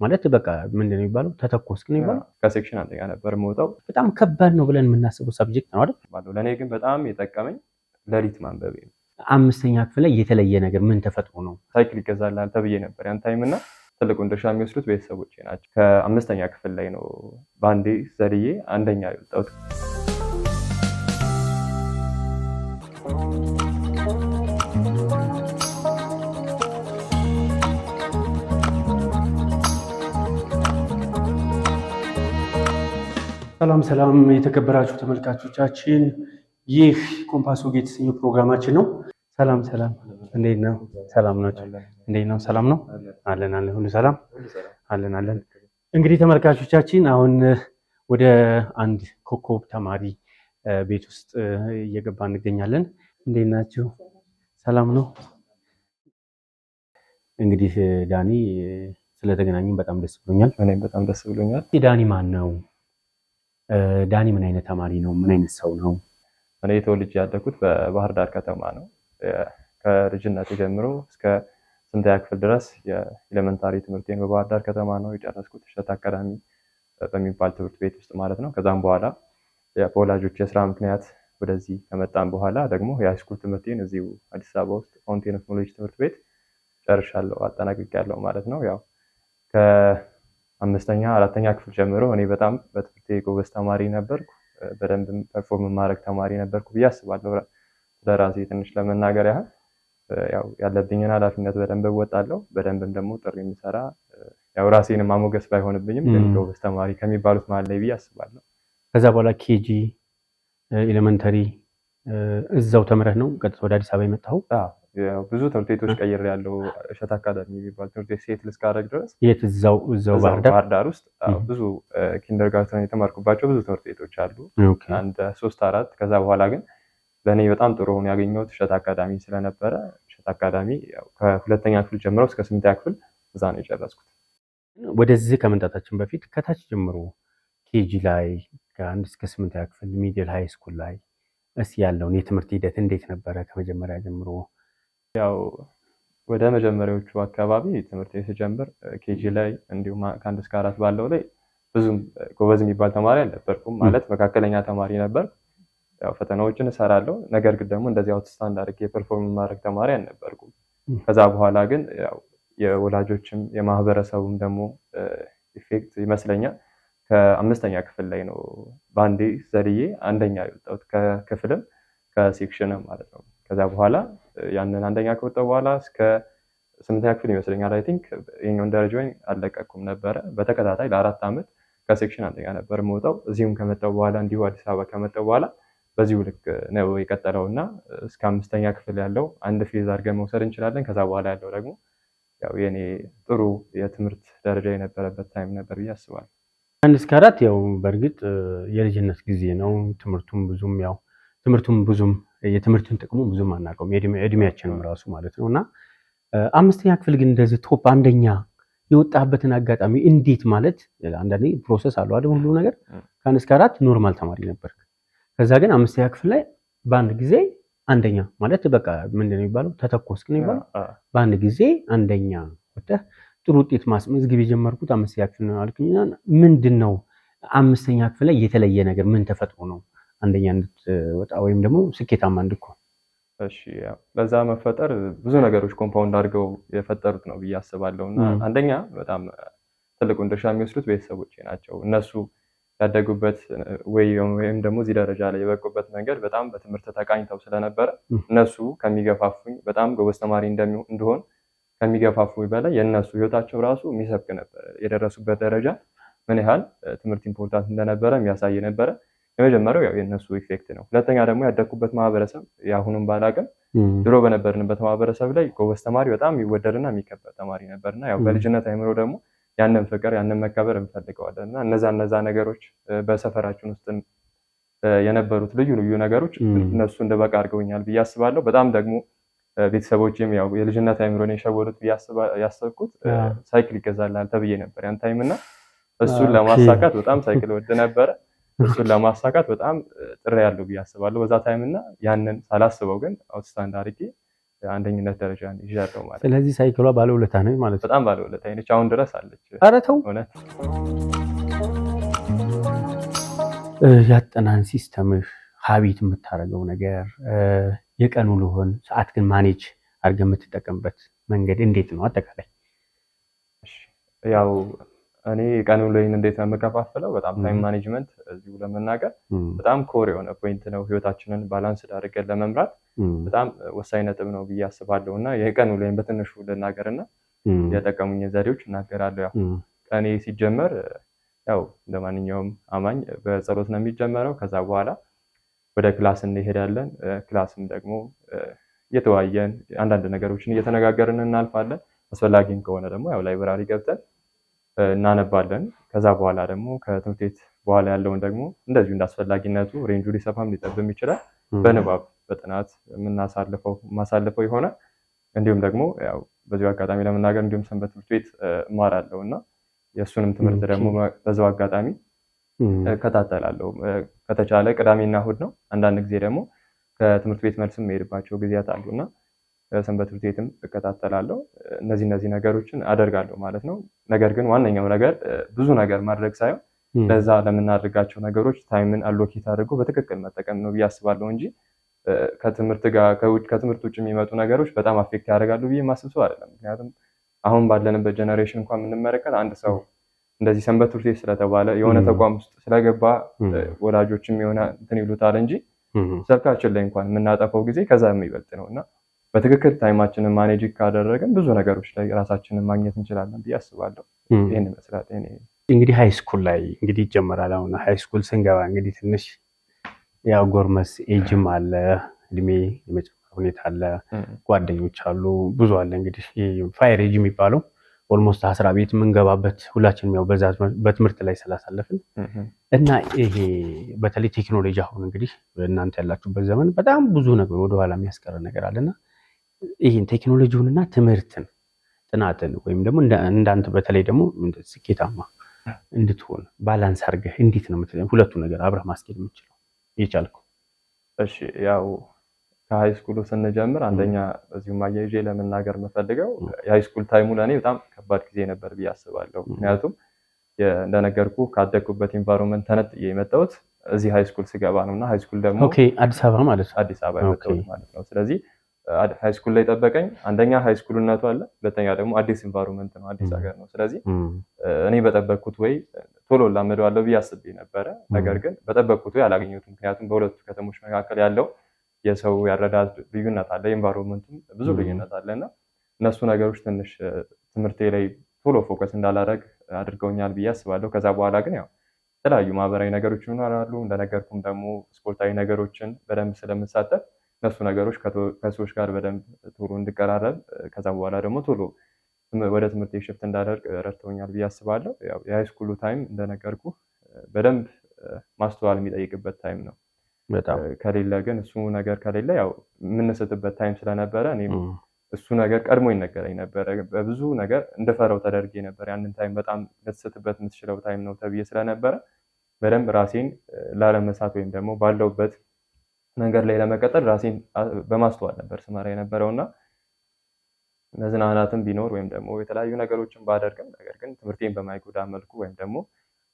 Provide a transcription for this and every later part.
ማለት በቃ ምንድነው የሚባለው ተተኮስክ ነው የሚባለው። ከሴክሽን አንደኛ ነበር የምወጣው። በጣም ከባድ ነው ብለን የምናስበው ሰብጀክት ነው አይደል? ለእኔ ግን በጣም የጠቀመኝ ሌሊት ማንበቤ ነው። አምስተኛ ክፍል ላይ የተለየ ነገር ምን ተፈጥሮ ነው? ሳይክል ይገዛልሃል ተብዬ ነበር ያን ታይም እና ትልቁን ድርሻ የሚወስዱት ቤተሰቦቼ ናቸው። ከአምስተኛ ክፍል ላይ ነው ባንዴ ዘልዬ አንደኛ የወጣሁት። ሰላም ሰላም የተከበራችሁ ተመልካቾቻችን፣ ይህ ኮምፓስ ወግ የተሰኘው ፕሮግራማችን ነው። ሰላም ሰላም፣ እንዴት ነው? ሰላም ናችሁ? እንዴት ነው? ሰላም ነው? አለን አለን፣ ሁሉ ሰላም አለን አለን። እንግዲህ ተመልካቾቻችን አሁን ወደ አንድ ኮከብ ተማሪ ቤት ውስጥ እየገባ እንገኛለን። እንዴት ናችሁ? ሰላም ነው? እንግዲህ ዳኒ ስለተገናኘን በጣም ደስ ብሎኛል። እኔም በጣም ደስ ብሎኛል። ዳኒ ማን ነው? ዳኒ ምን አይነት ተማሪ ነው? ምን አይነት ሰው ነው? እኔ ተወልጄ ያደኩት በባህር ዳር ከተማ ነው። ከልጅነት ጀምሮ እስከ ስምንተኛ ክፍል ድረስ የኤሌመንታሪ ትምህርቴን በባህር ዳር ከተማ ነው የጨረስኩት፣ እሸት አካዳሚ በሚባል ትምህርት ቤት ውስጥ ማለት ነው። ከዛም በኋላ በወላጆች የስራ ምክንያት ወደዚህ ከመጣን በኋላ ደግሞ የሃይስኩል ትምህርቴን እዚሁ አዲስ አበባ ውስጥ ፋውንቴን ኦፍ ኖሌጅ ትምህርት ቤት ጨርሻለሁ፣ አጠናቅቄያለሁ ማለት ነው። ያው ከአምስተኛ አራተኛ ክፍል ጀምሮ እኔ በጣም በትምህርቴ ጎበዝ ተማሪ ነበርኩ። በደንብ ፐርፎርም ማድረግ ተማሪ ነበርኩ ብዬ አስባለሁ። ለራሴ ትንሽ ለመናገር ያህል ያው ያለብኝን ኃላፊነት በደንብ እወጣለሁ። በደንብም ደግሞ ጥሪ የሚሰራ ያው ራሴንም ማሞገስ ባይሆንብኝም ግን ጎበዝ ተማሪ ከሚባሉት መሀል ላይ ብዬ አስባለሁ። ከዛ በኋላ ኬጂ ኤሌመንተሪ እዛው ተምረህ ነው ቀጥታ ወደ አዲስ አበባ የመጣኸው? ያው ብዙ ትምህርት ቤቶች ቀይሬያለሁ። እሸት አካዳሚ የሚባል ትምህርት ቤት ሴት ልስካረግ ድረስ የት? እዛው ባህር ዳር ውስጥ ብዙ ኪንደርጋርተን የተማርኩባቸው ብዙ ትምህርት ቤቶች አሉ፣ አንድ 3-4። ከዛ በኋላ ግን ለእኔ በጣም ጥሩ ሆኖ ያገኘሁት እሸት አካዳሚ ስለነበረ እሸት አካዳሚ ከሁለተኛ ክፍል ጀምሮ እስከ ስምንተኛ ክፍል እዛ ነው የጨረስኩት። ወደዚህ ከመምጣታችን በፊት ከታች ጀምሮ ኬጂ ላይ ከ1 እስከ 8ኛ ክፍል ሚድል ሃይ ስኩል ላይ እስኪ ያለውን የትምህርት ሂደት እንዴት ነበረ ከመጀመሪያ ጀምሮ? ያው ወደ መጀመሪያዎቹ አካባቢ ትምህርት ስጀምር ኬጂ ላይ እንዲሁም ከ1 እስከ 4 ባለው ላይ ብዙም ጎበዝ የሚባል ተማሪ አልነበርኩም። ማለት መካከለኛ ተማሪ ነበር። ያው ፈተናዎችን እሰራለሁ፣ ነገር ግን ደግሞ እንደዚህ አውትስታንድ አድርጌ ፐርፎርም ማድረግ ተማሪ አልነበርኩም። ከዛ በኋላ ግን ያው የወላጆችም የማህበረሰቡም ደግሞ ኢፌክት ይመስለኛል ከአምስተኛ ክፍል ላይ ነው ባንዴ ዘልዬ አንደኛ የወጣሁት፣ ከክፍልም ከሴክሽንም ማለት ነው። ከዛ በኋላ ያንን አንደኛ ከወጣሁ በኋላ እስከ ስምንተኛ ክፍል ይመስለኛል አይ ቲንክ የኛውን ደረጃውን አልለቀኩም ነበረ። በተከታታይ ለ4 ዓመት ከሴክሽን አንደኛ ነበር የምወጣው። እዚሁም ከመጣሁ በኋላ እንዲሁ አዲስ አበባ ከመጣሁ በኋላ በዚሁ ልክ ነው የቀጠለው እና እስከ 5ኛ ክፍል ያለው አንድ ፌዝ አድርገን መውሰድ እንችላለን። ከዛ በኋላ ያለው ደግሞ ያው የኔ ጥሩ የትምህርት ደረጃ የነበረበት ታይም ነበር ብዬ አስባለሁ። 1 እስከ 4 ያው በእርግጥ የልጅነት ጊዜ ነው። ትምህርቱም ብዙም የትምህርትን ጥቅሙ ብዙም አናውቀውም፣ እድሜያችንም ራሱ ማለት ነው። እና 5ኛ ክፍል ግን እንደዚህ ቶፕ አንደኛ የወጣበትን አጋጣሚ እንዴት? ማለት አንዳንዴ ፕሮሰስ አለው አይደል? ሁሉ ነገር ከ1 እስከ 4 ኖርማል ተማሪ ነበርክ። ከዛ ግን 5ኛ ክፍል ላይ በአንድ ጊዜ አንደኛ ማለት በቃ ምንድነው የሚባለው ተተኮስክ ነው የሚባለው። በአንድ ጊዜ አንደኛ ወጥተህ ጥሩ ውጤት ማስመዝገብ የጀመርኩት 5ኛ ክፍል ነው አልኩኝና ምንድነው 5ኛ ክፍል ላይ የተለየ ነገር ምን ተፈጥሮ ነው አንደኛ እንድትወጣ ወይም ደግሞ ስኬታማ እንድትሆን? እሺ ያው ለዛ መፈጠር ብዙ ነገሮች ኮምፓውንድ አድርገው የፈጠሩት ነው ብዬ አስባለሁና አንደኛ በጣም ትልቁን ድርሻ የሚወስዱት ቤተሰቦቼ ናቸው። እነሱ ያደጉበት ወይም ደግሞ እዚህ ደረጃ ላይ የበቁበት መንገድ በጣም በትምህርት ተቃኝተው ስለነበረ እነሱ ከሚገፋፉኝ በጣም ጎበዝ ተማሪ እንደሆን ከሚገፋፉኝ በላይ የእነሱ ህይወታቸው ራሱ የሚሰብክ ነበር። የደረሱበት ደረጃ ምን ያህል ትምህርት ኢምፖርታንት እንደነበረ የሚያሳይ ነበረ። የመጀመሪያው ያው የእነሱ ኢፌክት ነው። ሁለተኛ ደግሞ ያደኩበት ማህበረሰብ የአሁኑም ባላቅም ድሮ በነበርንበት ማህበረሰብ ላይ ጎበዝ ተማሪ በጣም የሚወደድና የሚከበር ተማሪ ነበርና ያው በልጅነት አይምሮ ደግሞ ያንን ፍቅር ያንን መከበር እንፈልገዋለን እና እነዛ ነገሮች በሰፈራችን ውስጥ የነበሩት ልዩ ነገሮች እነሱ እንደበቃ አድርገውኛል ብዬ አስባለሁ። በጣም ደግሞ ቤተሰቦችም ያው የልጅነት አይምሮን የሸወዱት ብዬ ያሰብኩት ሳይክል ይገዛልሃል ተብዬ ነበር ያን ታይም እና እሱን ለማሳካት በጣም ሳይክል ወድ ነበረ። እሱን ለማሳካት በጣም ጥሬ ያለው ብዬ አስባለሁ በዛ ታይም እና ያንን ሳላስበው ግን አውትስታንድ አድርጌ አንደኝነት ደረጃ ይዣለሁ ማለት። ስለዚህ ሳይክሏ ባለውለታ ነው ማለት ነው። በጣም ባለውለታ ነች። አሁን ድረስ አለች። ኧረ ተው። እውነት ያጠናን ሲስተምህ ሀቢት የምታደርገው ነገር የቀን ውሎህን ሰዓት ግን ማኔጅ አድርገህ የምትጠቀምበት መንገድ እንዴት ነው? አጠቃላይ ያው እኔ ቀን ውሎዬን እንዴት ነው የምከፋፍለው? በጣም ታይም ማኔጅመንት እዚሁ ለመናገር በጣም ኮር የሆነ ፖይንት ነው። ህይወታችንን ባላንስ አድርገን ለመምራት በጣም ወሳኝ ነጥብ ነው ብዬ አስባለሁ። እና የቀን ውሎዬን በትንሹ ልናገርና የጠቀሙኝ ዘዴዎች እናገራለሁ። ያው ቀኔ ሲጀመር ያው እንደማንኛውም አማኝ በጸሎት ነው የሚጀመረው። ከዛ በኋላ ወደ ክላስ እንሄዳለን። ክላስም ደግሞ እየተወያየን አንዳንድ ነገሮችን እየተነጋገርን እናልፋለን። አስፈላጊም ከሆነ ደግሞ ያው ላይብራሪ ገብተን እናነባለን። ከዛ በኋላ ደግሞ ከትምህርት ቤት በኋላ ያለውን ደግሞ እንደዚሁ እንዳስፈላጊነቱ ሬንጁ ሊሰፋም ሊጠብም ይችላል። በንባብ በጥናት ማሳለፈው ይሆናል። እንዲሁም ደግሞ ያው በዚሁ አጋጣሚ ለመናገር እንዲሁም ሰንበት ትምህርት ቤት እማራለሁ እና የእሱንም ትምህርት ደግሞ በዛው አጋጣሚ እከታተላለሁ። ከተቻለ ቅዳሜና እሑድ ነው። አንዳንድ ጊዜ ደግሞ ከትምህርት ቤት መልስም የምሄድባቸው ጊዜያት አሉና ሰንበት ትምህርት ቤትም እከታተላለሁ። እነዚህ ነገሮችን አደርጋለሁ ማለት ነው። ነገር ግን ዋነኛው ነገር ብዙ ነገር ማድረግ ሳይሆን ለዛ ለምናደርጋቸው ነገሮች ታይምን አሎኬት አድርጎ በትክክል መጠቀም ነው ብዬ አስባለሁ እንጂ ከትምህርት ውጭ የሚመጡ ነገሮች በጣም አፌክት ያደርጋሉ ብዬ ማስብ ሰው አይደለም። ምክንያቱም አሁን ባለንበት ጀነሬሽን እንኳን የምንመለከት አንድ ሰው እንደዚህ ሰንበት ትምህርት ቤት ስለተባለ የሆነ ተቋም ውስጥ ስለገባ ወላጆችም የሆነ እንትን ይሉታል እንጂ ስልካችን ላይ እንኳን የምናጠፈው ጊዜ ከዛ የሚበልጥ ነው እና በትክክል ታይማችንን ማኔጅ ካደረግን ብዙ ነገሮች ላይ ራሳችንን ማግኘት እንችላለን ብዬ አስባለሁ። ይህን ይመስላል። እንግዲህ ሃይ ስኩል ላይ እንግዲህ ይጀመራል። አሁን ሃይ ስኩል ስንገባ እንግዲህ ትንሽ ያው ጎርመስ ኤጅም አለ፣ እድሜ የመጨመር ሁኔታ አለ፣ ጓደኞች አሉ፣ ብዙ አለ። እንግዲህ ፋየር ኤጅ የሚባለው ኦልሞስት 10 ቤት የምንገባበት ሁላችንም ያው በዛ በትምህርት ላይ ስላሳለፍን እና ይሄ በተለይ ቴክኖሎጂ አሁን እንግዲህ እናንተ ያላችሁበት ዘመን በጣም ብዙ ነገር ወደኋላ የሚያስቀር ነገር አለና ይህን ቴክኖሎጂውንና ትምህርትን ጥናትን ወይም ደግሞ እንዳንተ በተለይ ደግሞ ስኬታማ እንድትሆን ባላንስ አድርገህ እንዴት ነው ሁለቱ ነገር አብረህ ማስኬድ የምችለው የቻልከው? እሺ ያው ከሃይ ስኩሉ ስንጀምር አንደኛ በዚሁም አያይዤ ለመናገር የምፈልገው የሃይ ስኩል ታይሙ ለእኔ በጣም ከባድ ጊዜ ነበር ብዬ አስባለሁ። ምክንያቱም እንደነገርኩ ካደግኩበት ኢንቫይሮንመንት ተነጥዬ የመጣሁት እዚህ ሃይ ስኩል ስገባ ነው እና ሃይ ስኩል ደግሞ አዲስ አበባ ማለት ነው። አዲስ አበባ የመጣሁት ማለት ነው። ስለዚህ ሃይ ስኩል ላይ ጠበቀኝ። አንደኛ ሃይ ስኩልነቱ አለ፣ ሁለተኛ ደግሞ አዲስ ኢንቫይሮንመንት ነው፣ አዲስ ሀገር ነው። ስለዚህ እኔ በጠበቅኩት ወይ ቶሎ ላመደዋለሁ ብዬ አስቤ ነበረ። ነገር ግን በጠበቅኩት ወይ አላገኘሁትም። ምክንያቱም በሁለቱ ከተሞች መካከል ያለው የሰው ያረዳድ ልዩነት አለ፣ የኢንቫይሮንመንቱም ብዙ ልዩነት አለ እና እነሱ ነገሮች ትንሽ ትምህርቴ ላይ ቶሎ ፎከስ እንዳላደርግ አድርገውኛል ብዬ አስባለሁ። ከዛ በኋላ ግን ያው የተለያዩ ማህበራዊ ነገሮች ይኖራሉ። እንደነገርኩም ደግሞ ስፖርታዊ ነገሮችን በደንብ ስለምሳተፍ እነሱ ነገሮች ከሰዎች ጋር በደንብ ቶሎ እንድቀራረብ ከዛ በኋላ ደግሞ ቶሎ ወደ ትምህርት ሽፍት እንዳደርግ ረድተውኛል ብዬ አስባለሁ። ያው የሃይ ስኩሉ ታይም እንደነገርኩ በደንብ ማስተዋል የሚጠይቅበት ታይም ነው። ከሌለ ግን እሱ ነገር ከሌለ ያው የምንስትበት ታይም ስለነበረ እኔም እሱ ነገር ቀድሞ ይነገረኝ ነበረ። በብዙ ነገር እንደፈረው ተደርጌ ነበር። ያንን ታይም በጣም ልትስትበት የምትችለው ታይም ነው ተብዬ ስለነበረ በደንብ ራሴን ላለመሳት ወይም ደግሞ ባለውበት መንገድ ላይ ለመቀጠል ራሴን በማስተዋል ነበር ስመራ የነበረውና መዝናናትም ቢኖር ወይም ደግሞ የተለያዩ ነገሮችን ባደርግም ነገር ግን ትምህርቴን በማይጎዳ መልኩ ወይም ደግሞ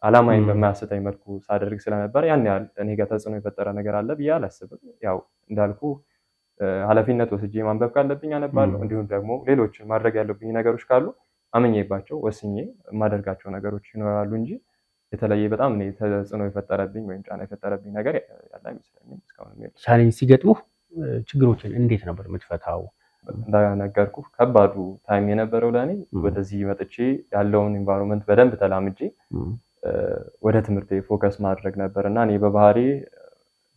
አላማዬን በማያስተኝ መልኩ ሳደርግ ስለነበር ያን ያህል እኔ ጋር ተጽዕኖ የፈጠረ ነገር አለ ብዬ አላስብም። ያው እንዳልኩ ኃላፊነት ወስጄ ማንበብ ካለብኝ አነባለሁ። እንዲሁም ደግሞ ሌሎች ማድረግ ያለብኝ ነገሮች ካሉ አምኜባቸው ወስኜ የማደርጋቸው ነገሮች ይኖራሉ እንጂ የተለየ በጣም እኔ ተጽዕኖ የፈጠረብኝ ወይም ጫና የፈጠረብኝ ነገር ያለ አይመስለኝም። እስካሁን ቻሌንጅ ሲገጥሙ ችግሮችን እንዴት ነበር የምትፈታው? እንደነገርኩ ከባዱ ታይም የነበረው ለእኔ ወደዚህ መጥቼ ያለውን ኢንቫይሮንመንት በደንብ ተላምጄ ወደ ትምህርቴ ፎከስ ማድረግ ነበር እና እኔ በባህሪ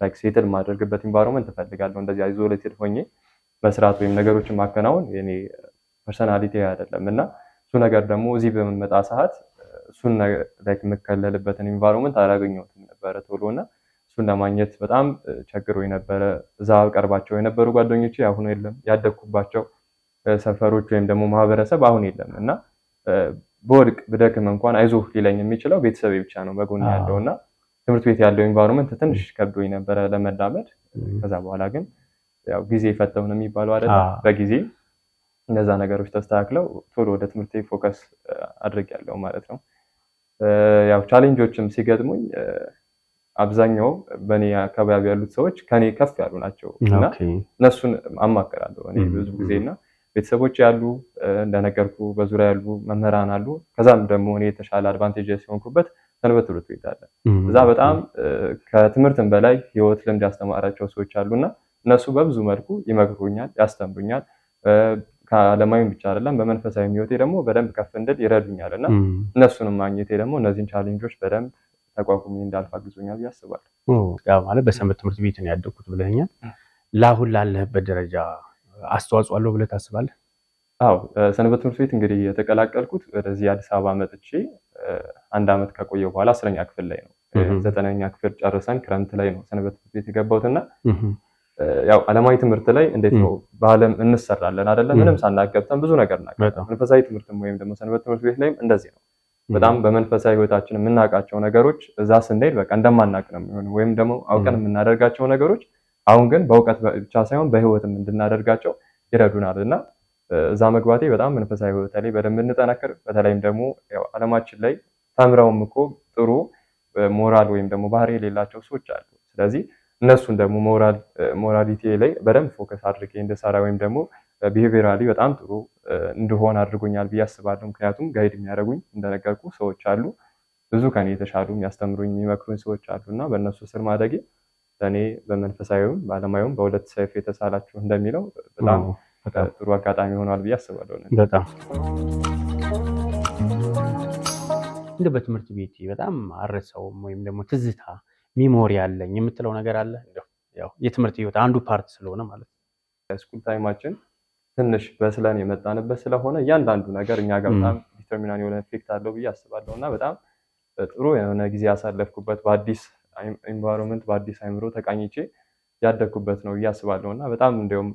ላይክ ሴትል ማድረግበት ኢንቫይሮንመንት እፈልጋለሁ። እንደዚህ አይዞሌትድ ሆኜ መስራት ወይም ነገሮችን ማከናወን የኔ ፐርሰናሊቲ አይደለም እና እሱ ነገር ደግሞ እዚህ በምመጣ ሰዓት እሱን ላይክ የምከለልበትን ኢንቫይሮንመንት አላገኘሁትም ነበረ ቶሎ እና እሱን ለማግኘት በጣም ቸግሮኝ ነበረ። እዛ ቀርባቸው የነበሩ ጓደኞቼ አሁን የለም፣ ያደግኩባቸው ሰፈሮች ወይም ደግሞ ማህበረሰብ አሁን የለም እና በወድቅ ብደክም እንኳን አይዞህ ሊለኝ የሚችለው ቤተሰቤ ብቻ ነው በጎን ያለው እና ትምህርት ቤት ያለው ኢንቫይሮንመንት ትንሽ ከብዶኝ ነበረ ለመዳመድ። ከዛ በኋላ ግን ያው ጊዜ ፈተው ነው የሚባለው አይደል? በጊዜ እነዛ ነገሮች ተስተካክለው ቶሎ ወደ ትምህርቴ ፎከስ አድርጌያለሁ ማለት ነው። ያው ቻሌንጆችም ሲገጥሙኝ አብዛኛው በእኔ አካባቢ ያሉት ሰዎች ከኔ ከፍ ያሉ ናቸው እና እነሱን አማክራለሁ እኔ ብዙ ጊዜ እና ቤተሰቦች ያሉ እንደነገርኩ በዙሪያ ያሉ መምህራን አሉ። ከዛም ደግሞ እኔ የተሻለ አድቫንቴጅ ሲሆንኩበት ሰንበት ትምህርት ቤት አለ። እዛ በጣም ከትምህርትም በላይ ህይወት ልምድ ያስተማራቸው ሰዎች አሉና እነሱ በብዙ መልኩ ይመክሩኛል፣ ያስተምሩኛል። ከዓለማዊም ብቻ አይደለም በመንፈሳዊ ህይወቴ ደግሞ በደንብ ከፍ እንድል ይረዱኛል እና እነሱንም ማግኘቴ ደግሞ እነዚህን ቻሌንጆች በደንብ ተቋቁሜ እንዳልፍ አግዞኛል ብዬ አስባለሁ። ያው ማለት በሰንበት ትምህርት ቤት ነው ያደግኩት ብለኸኛል። ለአሁን ላለህበት ደረጃ አስተዋጽኦ አለው ብለህ ታስባለህ? አዎ ሰንበት ትምህርት ቤት እንግዲህ የተቀላቀልኩት ወደዚህ አዲስ አበባ መጥቼ 1 ዓመት ከቆየሁ በኋላ 10ኛ ክፍል ላይ ነው። 9ኛ ክፍል ጨርሰን ክረምት ላይ ነው ሰንበት ትምህርት ቤት የገባሁትና ያው ዓለማዊ ትምህርት ላይ እንዴት ነው በዓለም እንሰራለን አይደለ? ምንም ሳናገብተን ብዙ ነገር እናውቃለን። መንፈሳዊ ትምህርትም ወይም ደግሞ ሰንበት ትምህርት ቤት ላይም እንደዚህ ነው። በጣም በመንፈሳዊ ህይወታችን የምናውቃቸው ነገሮች እዛ ስንሄድ በቃ እንደማናውቅ ነው የሚሆነው፣ ወይም ደግሞ አውቀን የምናደርጋቸው ነገሮች አሁን ግን በእውቀት ብቻ ሳይሆን በህይወትም እንድናደርጋቸው ይረዱናል እና እዛ መግባቴ በጣም መንፈሳዊ ህይወት ላይ በደንብ እንጠናከር። በተለይም ደግሞ ያው ዓለማችን ላይ ተምረውም እኮ ጥሩ ሞራል ወይም ደግሞ ባህሪ የሌላቸው ሰዎች አሉ። ስለዚህ እነሱን ደግሞ ሞራሊቲ ላይ በደንብ ፎከስ አድርጌ እንድሰራ ወይም ደግሞ ቢሄቪራሊ በጣም ጥሩ እንድሆን አድርጎኛል ብዬ አስባለሁ። ምክንያቱም ጋይድ የሚያደርጉኝ እንደነገርኩ ሰዎች አሉ፣ ብዙ ከኔ የተሻሉ የሚያስተምሩኝ የሚመክሩኝ ሰዎች አሉ እና በእነሱ ስር ማደጌ ለእኔ በመንፈሳዊውም በዓለማዊውም በሁለት ሰይፍ የተሳላችሁ እንደሚለው በጣም ጥሩ አጋጣሚ ሆኗል ብዬ አስባለሁ። በጣም እንደ በትምህርት ቤት በጣም አረሰውም ወይም ደግሞ ትዝታ ሚሞሪ አለኝ የምትለው ነገር አለ? ያው የትምህርት ህይወት አንዱ ፓርት ስለሆነ ማለት ነው። ስኩል ታይማችን ትንሽ በስለን የመጣንበት ስለሆነ እያንዳንዱ ነገር እኛ ጋር በጣም ዲተርሚናንት የሆነ ኢፌክት አለው ብዬ አስባለሁ እና በጣም ጥሩ የሆነ ጊዜ ያሳለፍኩበት በአዲስ ኤንቫይሮንመንት በአዲስ አይምሮ ተቃኝቼ ያደግኩበት ነው ብዬ አስባለሁ እና በጣም እንዲያውም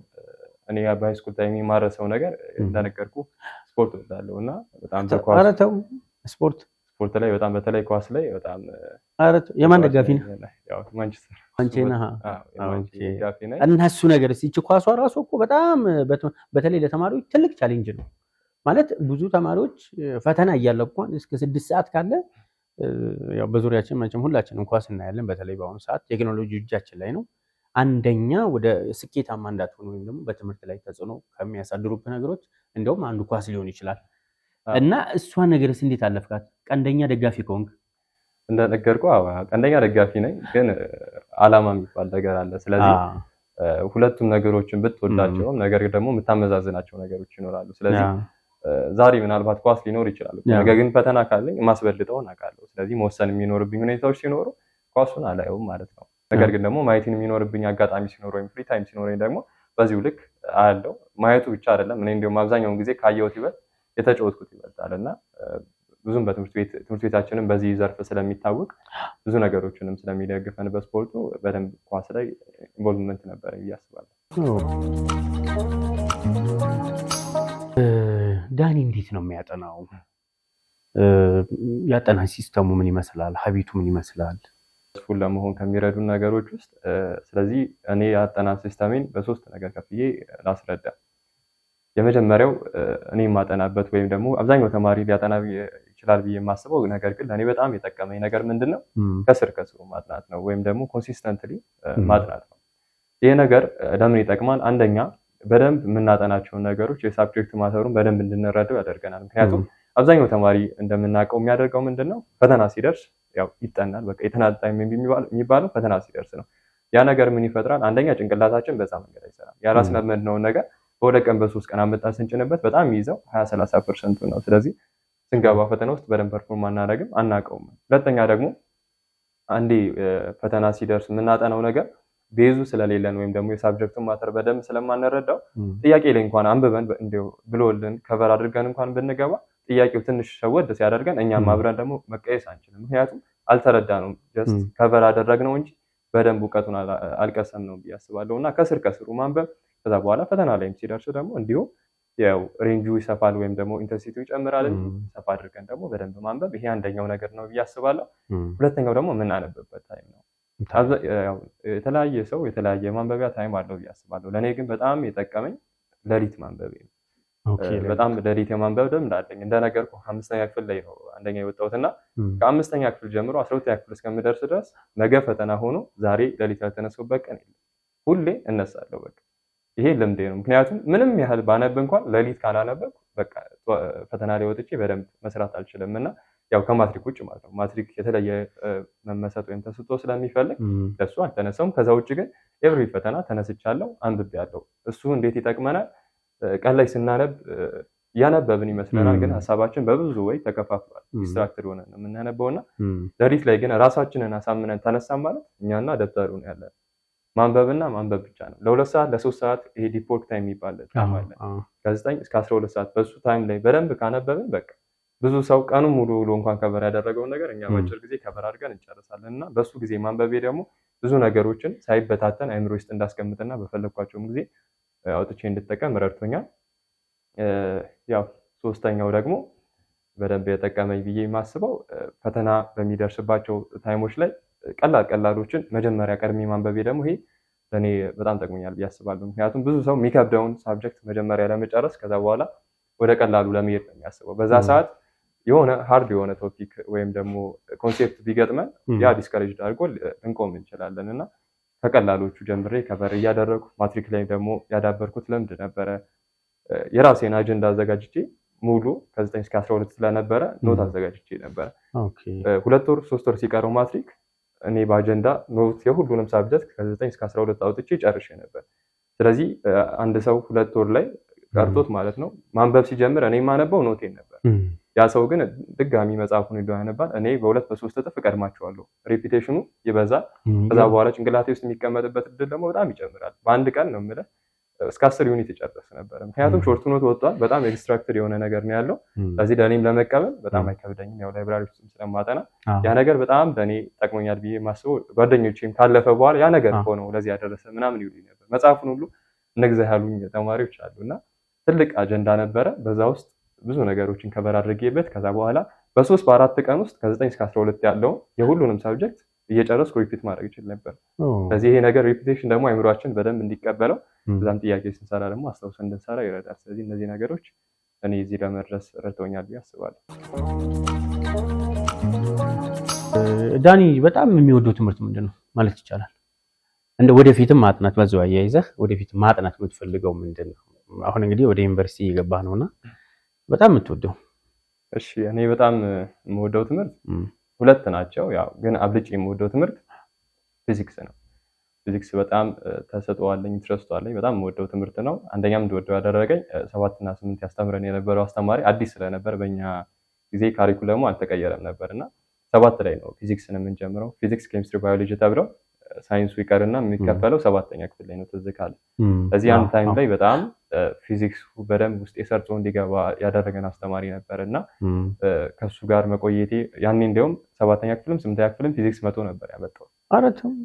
እኔ በሃይስኩል ታይም የማረሰው ነገር እንደነገርኩ ስፖርት ወዳለሁ እና በጣም ስፖርት ላይ በጣም በተለይ ኳስ ላይ በጣም የማን ደጋፊ ነህ? ያው ማንቸስተር እና እሱ ነገር እቺ ኳሷ ራሱ እኮ በጣም በተለይ ለተማሪዎች ትልቅ ቻሌንጅ ነው ማለት ብዙ ተማሪዎች ፈተና እያለ እንኳን እስከ 6 ሰዓት ካለ ያው በዙሪያችን መቼም ሁላችንም ኳስ እናያለን። በተለይ በአሁኑ ሰዓት ቴክኖሎጂ እጃችን ላይ ነው። አንደኛ ወደ ስኬታማ እንዳትሆን ወይም ደግሞ በትምህርት ላይ ተጽዕኖ ከሚያሳድሩብህ ነገሮች እንደውም አንዱ ኳስ ሊሆን ይችላል እና እሷን ነገርስ እንዴት አለፍካት? ቀንደኛ ደጋፊ ከሆንክ? እንደነገርኩ ቀንደኛ ደጋፊ ነኝ፣ ግን ዓላማ የሚባል ነገር አለ። ስለዚህ ሁለቱም ነገሮችን ብትወዳቸውም ነገር ደግሞ የምታመዛዝናቸው ነገሮች ይኖራሉ። ስለዚህ ዛሬ ምናልባት ኳስ ሊኖር ይችላል፣ ነገር ግን ፈተና ካለኝ የማስበልጠውን አውቃለሁ። ስለዚህ መወሰን የሚኖርብኝ ሁኔታዎች ሲኖሩ ኳሱን አላየውም ማለት ነው። ነገር ግን ደግሞ ማየትን የሚኖርብኝ አጋጣሚ ሲኖር ወይም ፍሪ ታይም ሲኖረኝ ደግሞ በዚሁ ልክ አያለው። ማየቱ ብቻ አይደለም፣ እኔ እንዲያውም አብዛኛውን ጊዜ ካየሁት ይበልጥ የተጫወትኩት ይበልጣል እና ብዙም ትምህርት ቤታችንም በዚህ ዘርፍ ስለሚታወቅ ብዙ ነገሮችንም ስለሚደግፈን በስፖርቱ በደንብ ኳስ ላይ ኢንቮልቭመንት ነበር ብዬ አስባለሁ። ዳኒ እንዴት ነው የሚያጠናው? ያጠና ሲስተሙ ምን ይመስላል? ሀቢቱ ምን ይመስላል? ስፉል ለመሆን ከሚረዱን ነገሮች ውስጥ ስለዚህ እኔ ያጠና ሲስተሜን በሶስት ነገር ከፍዬ ላስረዳ። የመጀመሪያው እኔ የማጠናበት ወይም ደግሞ አብዛኛው ተማሪ ሊያጠና ይችላል ብዬ የማስበው ነገር ግን ለእኔ በጣም የጠቀመኝ ነገር ምንድን ነው? ከስር ከስሩ ማጥናት ነው ወይም ደግሞ ኮንሲስተንትሊ ማጥናት ነው። ይህ ነገር ለምን ይጠቅማል? አንደኛ በደንብ የምናጠናቸውን ነገሮች የሳብጀክት ማተሩን በደንብ እንድንረዳው ያደርገናል። ምክንያቱም አብዛኛው ተማሪ እንደምናውቀው የሚያደርገው ምንድን ነው? ፈተና ሲደርስ ያው ይጠናል። በቃ የተናጣኝ የሚባለው ፈተና ሲደርስ ነው። ያ ነገር ምን ይፈጥራል? አንደኛ ጭንቅላታችን በዛ መንገድ አይሰራም። ያላስለመድነውን ነገር በሁለት ቀን በሶስት ቀን አመጣን ስንጭንበት በጣም የሚይዘው 20-30% ነው። ስለዚህ ስንገባ ፈተና ውስጥ በደንብ ፐርፎርም አናደርግም፣ አናውቀውም። ሁለተኛ ደግሞ አንዴ ፈተና ሲደርስ የምናጠናው ነገር ቤዙ ስለሌለን ወይም ደግሞ የሳብጀክቱን ማተር በደንብ ስለማንረዳው ጥያቄ ላይ እንኳን አንብበን እንዲሁ ብሎልን ከቨር አድርገን እንኳን ብንገባ ጥያቄው ትንሽ ሸወድ ሲያደርገን እኛም አብረን ደግሞ መቀየስ አንችልም። ምክንያቱም አልተረዳነውም፣ ጀስት ከቨር አደረግነው እንጂ በደንብ እውቀቱን አልቀሰምነው ብዬ አስባለሁ። እና ከስር ከስሩ ማንበብ ከዛ በኋላ ፈተና ላይም ሲደርስ ደግሞ እንዲሁ ያው ሬንጁ ይሰፋል ወይም ደግሞ ኢንተንሲቲው ይጨምራል። ሰፋ አድርገን ደግሞ በደንብ ማንበብ ይሄ አንደኛው ነገር ነው ብዬ አስባለሁ። ሁለተኛው ደግሞ የምናነብበት ታይም ነው። የተለያየ ሰው የተለያየ ማንበቢያ ታይም አለው ብዬ አስባለሁ። ለእኔ ግን በጣም የጠቀመኝ ሌሊት ማንበቤ ነው። በጣም ሌሊት የማንበብ ልምድ አለኝ። እንደነገርኩህ 5ኛ ክፍል ላይ ነው አንደኛ የወጣሁት እና ከ5ኛ ክፍል ጀምሮ 12ኛ ክፍል እስከምደርስ ድረስ ነገ ፈተና ሆኖ ዛሬ ሌሊት ያልተነሳሁበት ቀን የለም። ሁሌ እነሳለሁ። በቃ ይሄ ልምዴ ነው። ምክንያቱም ምንም ያህል ባነብ እንኳን ሌሊት ካላነበብኩ በቃ ፈተና ላይ ወጥቼ በደንብ መስራት አልችልም እና ያው ከማትሪክ ውጭ ማለት ነው። ማትሪክ የተለየ መመሰጥ ወይም ተሰጥቶ ስለሚፈልግ ለሱ አልተነሳውም። ከዛ ውጭ ግን ኤቭሪ ፈተና ተነስቻለሁ፣ አንብቤያለሁ። እሱ እንዴት ይጠቅመናል? ቀን ላይ ስናነብ ያነበብን ይመስለናል፣ ግን ሀሳባችን በብዙ ወይ ተከፋፍሏል። ዲስትራክትድ ሆነን ነው የምናነበውና ሌሊት ላይ ግን ራሳችንን አሳምነን ተነሳን ማለት እኛና ደብተሩ ነው ያለን። ማንበብና ማንበብ ብቻ ነው። ለ2 ሰዓት ለ3 ሰዓት ይሄ ዲፕ ወርክ ታይም የሚባል ታይም አለ። ከ9 እስከ 12 ሰዓት በሱ ታይም ላይ በደንብ ካነበብን በቃ ብዙ ሰው ቀኑ ሙሉ ውሎ እንኳን ከበር ያደረገውን ነገር እኛ በአጭር ጊዜ ከበር አድርገን እንጨርሳለን እና በሱ ጊዜ ማንበቤ ደግሞ ብዙ ነገሮችን ሳይበታተን አይምሮ ውስጥ እንዳስቀምጥና በፈለኳቸውም ጊዜ አውጥቼ እንድጠቀም ረድቶኛል። ያው ሶስተኛው ደግሞ በደንብ የጠቀመኝ ብዬ የማስበው ፈተና በሚደርስባቸው ታይሞች ላይ ቀላሎችን መጀመሪያ ቀድሜ ማንበቤ ደግሞ ይሄ ለእኔ በጣም ጠቅሞኛል ብዬ አስባለሁ። ምክንያቱም ብዙ ሰው የሚከብደውን ሳብጀክት መጀመሪያ ለመጨረስ ከዛ በኋላ ወደ ቀላሉ ለመሄድ ነው የሚያስበው። በዛ ሰዓት የሆነ ሃርድ የሆነ ቶፒክ ወይም ደግሞ ኮንሴፕት ቢገጥመን ያ ዲስከሬጅ አድርጎ እንቆም እንችላለን እና ከቀላሎቹ ጀምሬ ከበር እያደረኩ ማትሪክ ላይ ደግሞ ያዳበርኩት ልምድ ነበረ። የራሴን አጀንዳ አዘጋጅቼ ሙሉ ከ9 እስከ 12 ስለነበረ ኖት አዘጋጅቼ ነበረ። 2 ወር 3 ወር ሲቀረው ማትሪክ እኔ በአጀንዳ ኖት የሁሉንም ሳብጀክት ከ9 እስከ 12 አውጥቼ ጨርሼ ነበር። ስለዚህ አንድ ሰው 2 ወር ላይ ቀርቶት ማለት ነው ማንበብ ሲጀምር እኔ የማነበው ኖቴን ነበር። ያ ሰው ግን ድጋሚ መጽሐፉን ሄዶ ያነባል። እኔ በ2 በ3 እጥፍ እቀድማቸዋለሁ። ሪፒቴሽኑ ይበዛል። ከዛ በኋላ ጭንቅላቴ ውስጥ የሚቀመጥበት እድል ደግሞ በጣም ይጨምራል። በአንድ ቀን ነው የምልህ እስከ 10 ዩኒት ይጨርስ ነበር። ምክንያቱም ሾርት ኖት ወጥቷል። በጣም ኤክስትራክትድ የሆነ ነገር ነው ያለው። ስለዚህ ለእኔም ለመቀበል በጣም አይከብደኝም። ያው ላይብራሪ ውስጥ ስለማጠና ያ ነገር በጣም ለእኔ ጠቅሞኛል ብዬ የማስበው ጓደኞቼም ካለፈ በኋላ ያ ነገር እኮ ነው ለዚህ ያደረሰ ምናምን ይሉኝ ነበር። መጽሐፉን ሁሉ እንግዛ ያሉኝ ተማሪዎች አሉና ትልቅ አጀንዳ ነበረ። በዛ ውስጥ ብዙ ነገሮችን ከበር አድርጌበት ከዛ በኋላ በ3 በ4 ቀን ውስጥ ከ9 እስከ 12 ያለው የሁሉንም ሳብጀክት እየጨረስኩ ሪፒት ማድረግ ይችል ነበር። ስለዚህ ይሄ ነገር ሪፒቴሽን ደግሞ አይምሯችን በደንብ እንዲቀበለው በዛም ጥያቄ ስንሰራ ደግሞ አስታውሰን እንድንሰራ ይረዳል። ስለዚህ እነዚህ ነገሮች እኔ እዚህ ለመድረስ ረድተውኛል ብዬ አስባለሁ። ዳኒ በጣም የሚወደው ትምህርት ምንድን ነው ማለት ይቻላል? እንደ ወደፊትም ማጥናት በዛው አያይዘህ ወደፊት ማጥናት የምትፈልገው ምንድን ነው? አሁን እንግዲህ ወደ ዩኒቨርሲቲ እየገባህ ነውና በጣም የምትወደው? እሺ እኔ በጣም የምወደው ትምህርት 2 ናቸው። ያው ግን አብልጬ የምወደው ትምህርት ፊዚክስ ነው። ፊዚክስ በጣም ተሰጥቷለኝ፣ ኢንትረስት አለኝ። በጣም የምወደው ትምህርት ነው። አንደኛም እንደወደው ያደረገኝ 7 እና 8 ያስተምረን የነበረው አስተማሪ አዲስ ስለነበር በእኛ ጊዜ ካሪኩለሙ አልተቀየረም ነበርና 7 ላይ ነው ፊዚክስን የምንጀምረው። ፊዚክስ፣ ኬሚስትሪ፣ ባዮሎጂ ተብለው ሳይንሱ ይቀርና የሚከፈለው 7ኛ ክፍል ላይ ነው ትዝ ካለ። ስለዚህ አንድ ታይም ላይ በጣም ፊዚክሱ በደንብ ውስጥ ሰርጾ እንዲገባ ያደረገን አስተማሪ ነበርና ከሱ ጋር መቆየቴ ያኔ እንዲያውም 7ኛ ክፍልም 8ኛ ክፍልም ፊዚክስ 100 ነበር ያመጣው።